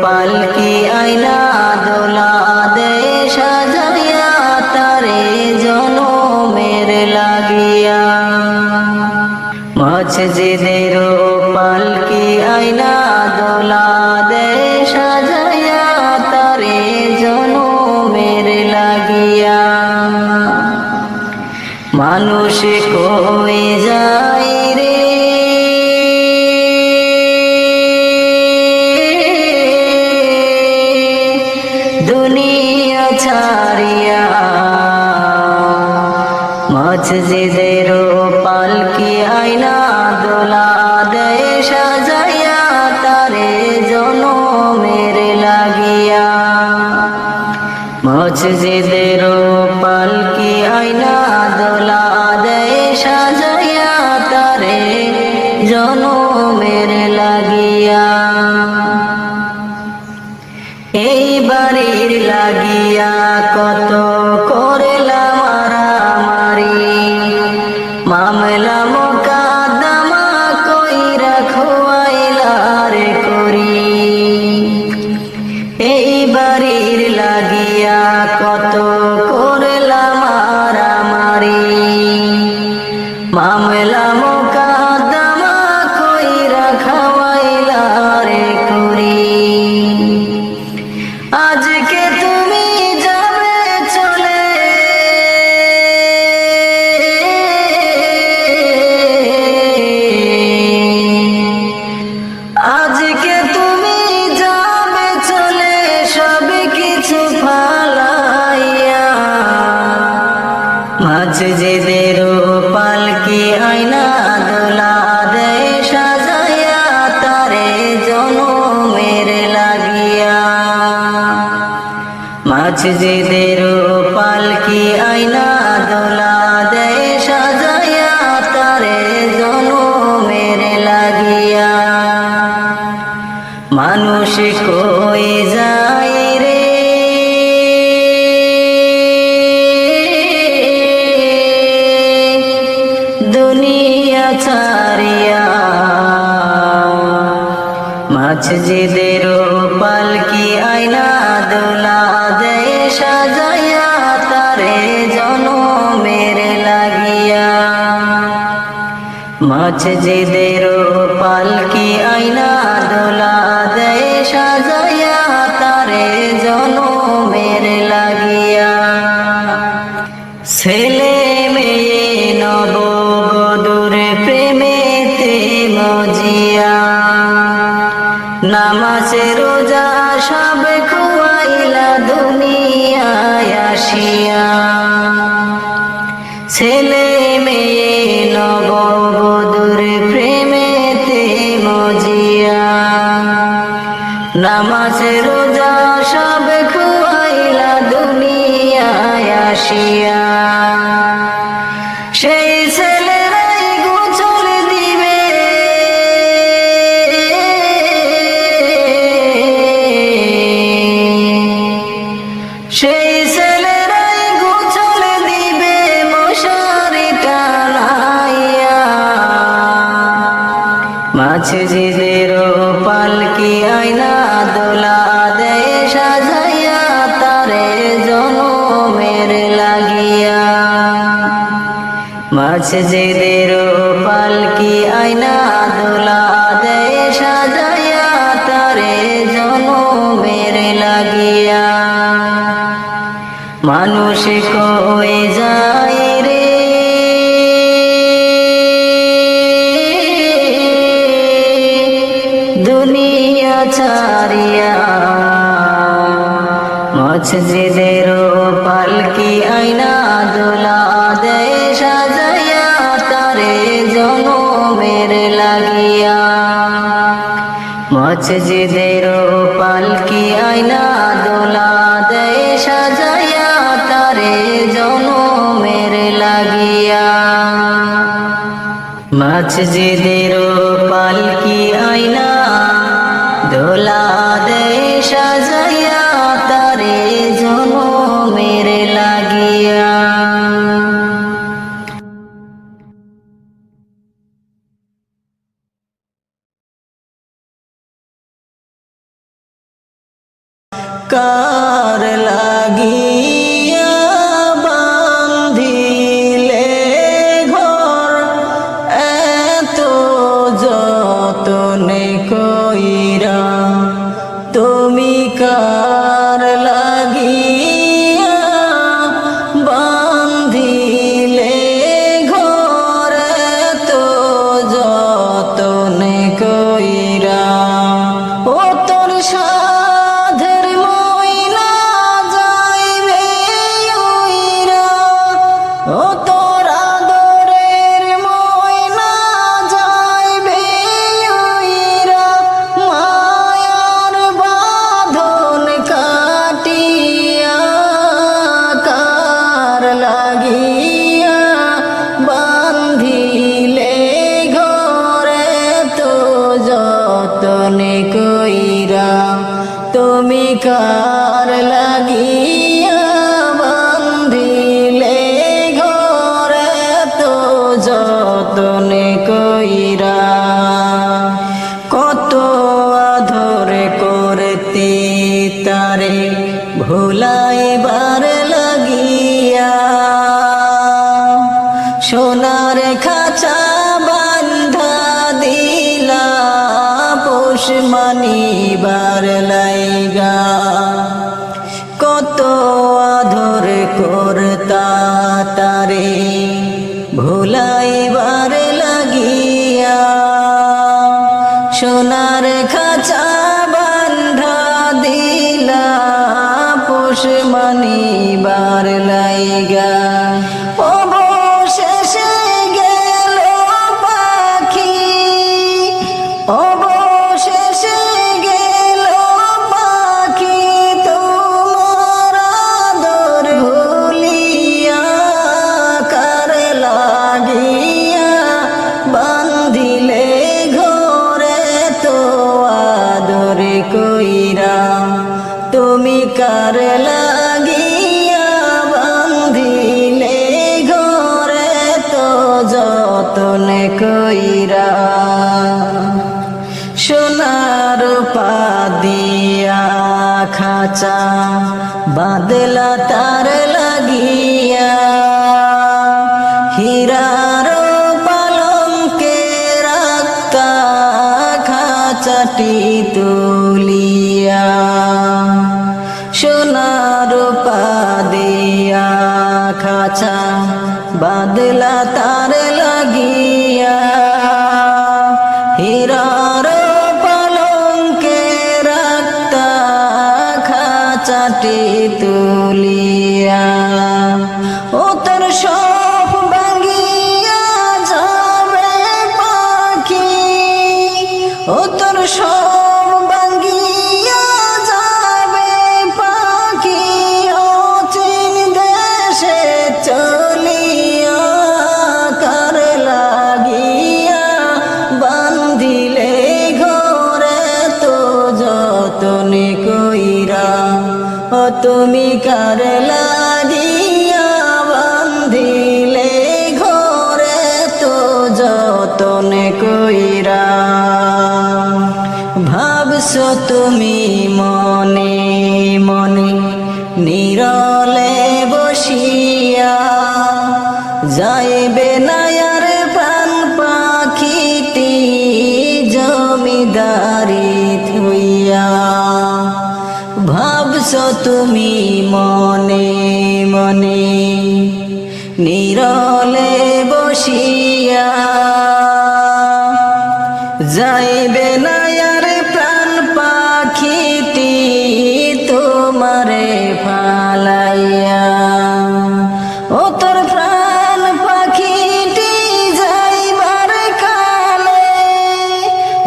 পালকি আইনা দোলা দে সাজাইয়া, তারে জনমের লাগিয়া। মসজিদের পালকি আইনা দোলা দে সাজাইয়া, তারে জনমের লাগিয়া। মানুষ কই যায় রে দুনিয়া ছাড়িয়া, মসজিদের পালকি আইনা দোলা দে সাজাইয়া, তারে জনমের লাগিয়া। মসজিদের পালকি আইনা দোলা দে সাজাইয়া, তারে জনমের লাগিয়া। এই বাড়ির লাগিয়া কত করলাম মারামারি, মামলা মোকদ্দমা কইরা খোয়াইলার করি। এই বাড়ির লাগিয়া কত করলাম মারামারি, মামলা মোকদ্দমা কইরা খাওয়াইলার করি। আজকে তুমি যাবে চলে, আজকে তুমি যাবে চলে সব কিছু ফালাইয়া। মসজিদের পালকি আইনা দোলা দে সাজাইয়া, তারে জনমের লাগিয়া। মসজিদের পালকি আইনা দোলা দে সাজাইয়া, তারে জনমের লাগিয়া। মানুষ কই যায় রে দুনিয়া ছাড়িয়া, মসজিদের পালকি আইনা দোলা দে সাজাইয়া, তারে জনমের লাগিয়া। মসজিদের পালকি আইনা দোলা দেয় সাজাইয়া তারে জনমের লাগিয়া ছেলে মেয়ে নববধূর প্রেমেতে মজিয়া নামাজ রোজা সব খুয়াইলা দুনিয়ায় আসিয়া ছেলে মেয়ে নববধূর প্রেমেতে মজিয়া নামাজ রোজা সব খুয়াইলা দুনিয়ায় আসিয়া সেই ছেলেরাই গোসল দিবে সেই ছেলেরাই গোসল দিবে মশারি টানাইয়া মসজিদের পালকি আইনা দোলা দেয় সাজাইয়া তারে জনমের লাগিয়া মসজিদের পালকি আইনা দোলা দেয় সাজাইয়া তারে জনমের লাগিয়া মানুষ কই যায় রে দুনিয়া ছাড়িয়া মসজিদের পালকি আইনা দোলা দেয় সাজাইয়া তারে জনমের লাগিয়া মসজিদের পালকি আইনা দোলা দেয় সাজাইয়া তারে জনমের লাগিয়া মসজিদের পালকি আইনা দোলা দেয় সাজাইয়া তারে জনমের লাগিয়া কার লাগিয়া বান্ধিলে ঘর এত যতনে কইরা তুমি কার লাগিয়া বান্ধিলে ঘর এত যতনে কইরা ও তোর সাধের ময়না যাইবে উইরা ও তোর আদরের ময়না যাইবে উইরা মায়ার বাঁধন কাটিয়া কার লাগিয়া বান্ধিলে ঘরে তো যতনে কইরা তুমি কার লাগিয়া বান্ধিলে ঘরে তো যতনে কইরা কত আদরে করতে তারে ভুলাইবার লাগিয়া সোনার খাঁচা বান্ধা দিলা পোষ মানিবার লাইগা কত আদর করতা তারে ভুলাইবার লাগিয়া সোনার খাঁচা বান্ধা দিলা পোষ মানিবার লাইগা অবশেষে গেল পাখি অবশেষে গেল পাখি তোমার আদর ভুলিয়া কার লাগিয়া বান্ধিলে ঘরে তো আদর কইরা তুমি কার লাগিয়া বান্ধিলে ঘরে তো যতনে কইরা সোনার পা দিয়া খাঁচা বাদলা তার লাগিয়া হীরার পালঙ্কে খাঁচা বাদলা তার লাগিয়া হীরার পালঙ্কে রাখতা খাঁচাটি তুলিয়া ও তোর সব ভাঙিয়া যাবে পাখি ও তোর সব ভাঙিয়া যাবে পাখি ও চীন দেশে চলিয়া কার লাগিয়া বান্ধিলে ঘরে তো যতন কইরা ও তুমি কার লাগিয়া বান্ধিলে ঘরে তো যতন কইরা ভাবছো তুমি মনে মনে নীরলে বসিয়া যাইবে না আর প্রাণ পাখিটি জমিদারি থইয়া ভাবছো তুমি মনে মনে নীরলে বসিয়া যাইবে না আর প্রাণ পাখিটি তোমারে ফালাইয়া ও তোর প্রাণ পাখিটি যাইবার কালে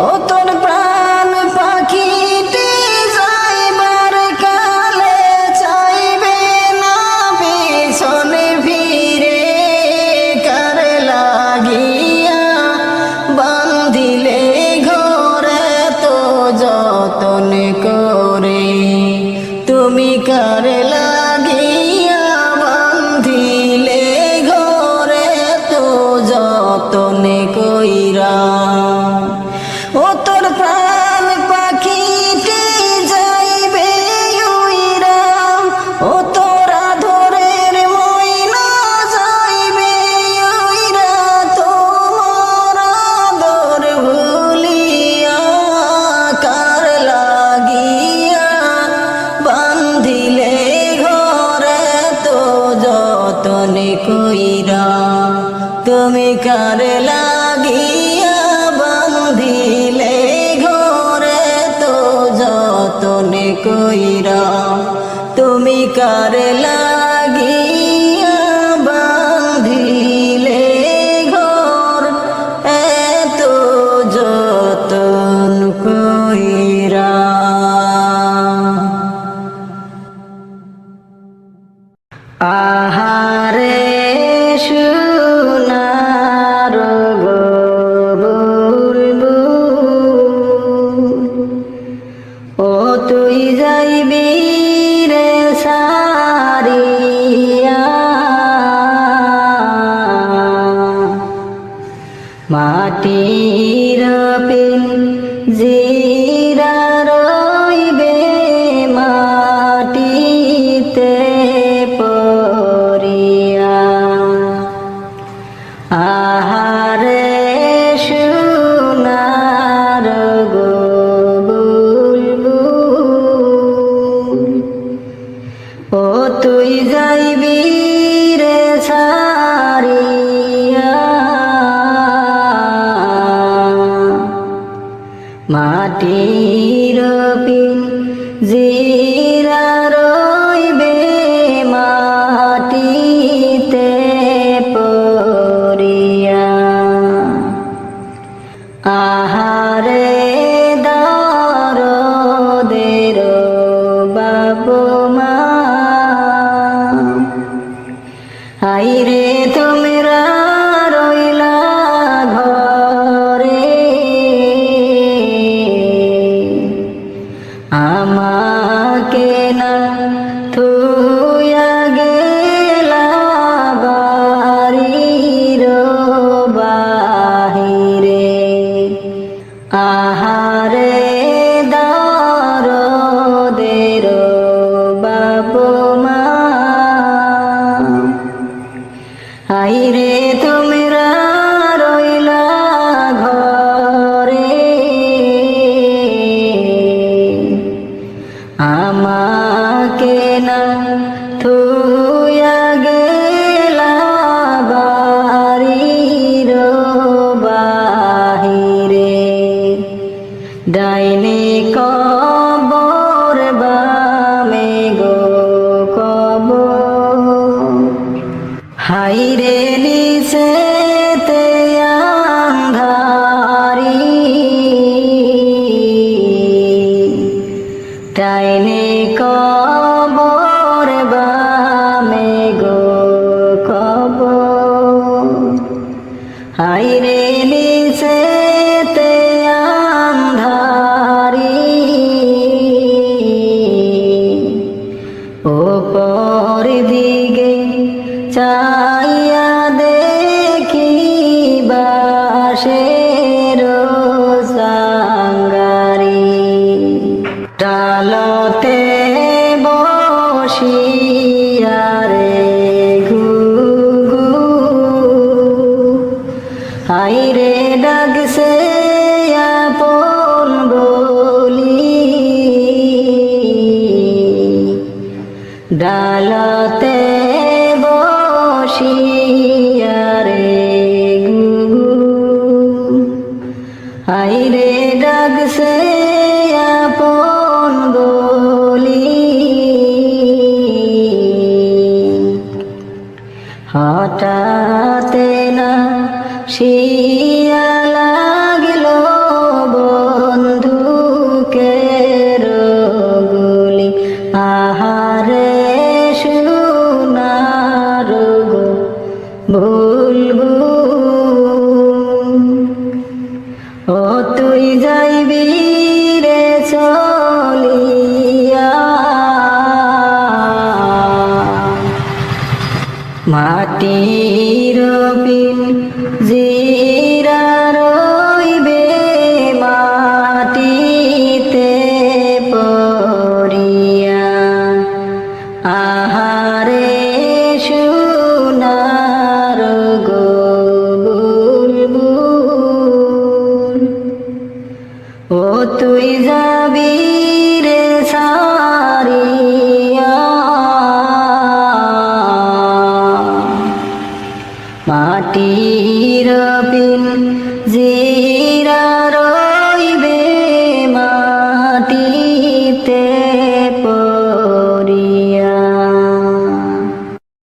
ও তোর প্রাণ পাখিটি যাইবার কালে চাইবে না পিছনে ফিরে কার লাগিয়া বান্ধিলে ঘরে তো যতন করে তুমি কার লাগিয়া বান্ধিলে ঘরে তো যতন কইরা ও তোর প্রাণ পাখিটি যাইবে উইরা ও তোরা ধরের ময়না যাইবে উইরা তোমার আদর ভুলিয়া কার লাগিয়া বান্ধিলে ঘরে তো যতন কইরা তুমি কার লাগিয়া বান্ধিলে ঘরে তো যতন কইরা তুমি কার লাগিয়া বান্ধিলে ঘর এত যতন কইরা আহারে সোনার গো বুলবুল ও তুই যাইবি রে সারিয়া মাটির পিঞ্জিরা রইবে মাটিতে পড়িয়া আহারে সোনার গো বুলবুল ও তুই যাইবি রে সারিয়া মাটির পিঞ্জিরা রইবে মাটিতে পড়িয়া আহারে দরদের বাবু মা আইরে তোমরা রইলা ঘরে আমাকে না থুয়া গেলা বাড়ির বাহিরে আহারে দরদের বাবু মা আইরে তোমরা রইলা ঘরে আমাকে না থুয়া গে হাইরে নিচেতে আন্ধারি টাইনে কবর বামে গো কবর হাইরে নিচেতে আন্ধারি ওপর দিকে চাইয়া দেখি বাঁশের সাঙ্গারি ডালতে বসিয়া রে ঘুঘু হাইরে ডাকছে আপন বলি ডালতে বসিয়া রে ঘুঘু হাইরে ডাকছে আপন বলি হঠাতে না শিয়া লাগিল বন্ধুকের গুলি আহারে সোনার গো বুলবুল ও তুই যাইবি রে চলিয়া মাটির পিন জিরা রইবে মাটিতে পড়িয়া আহা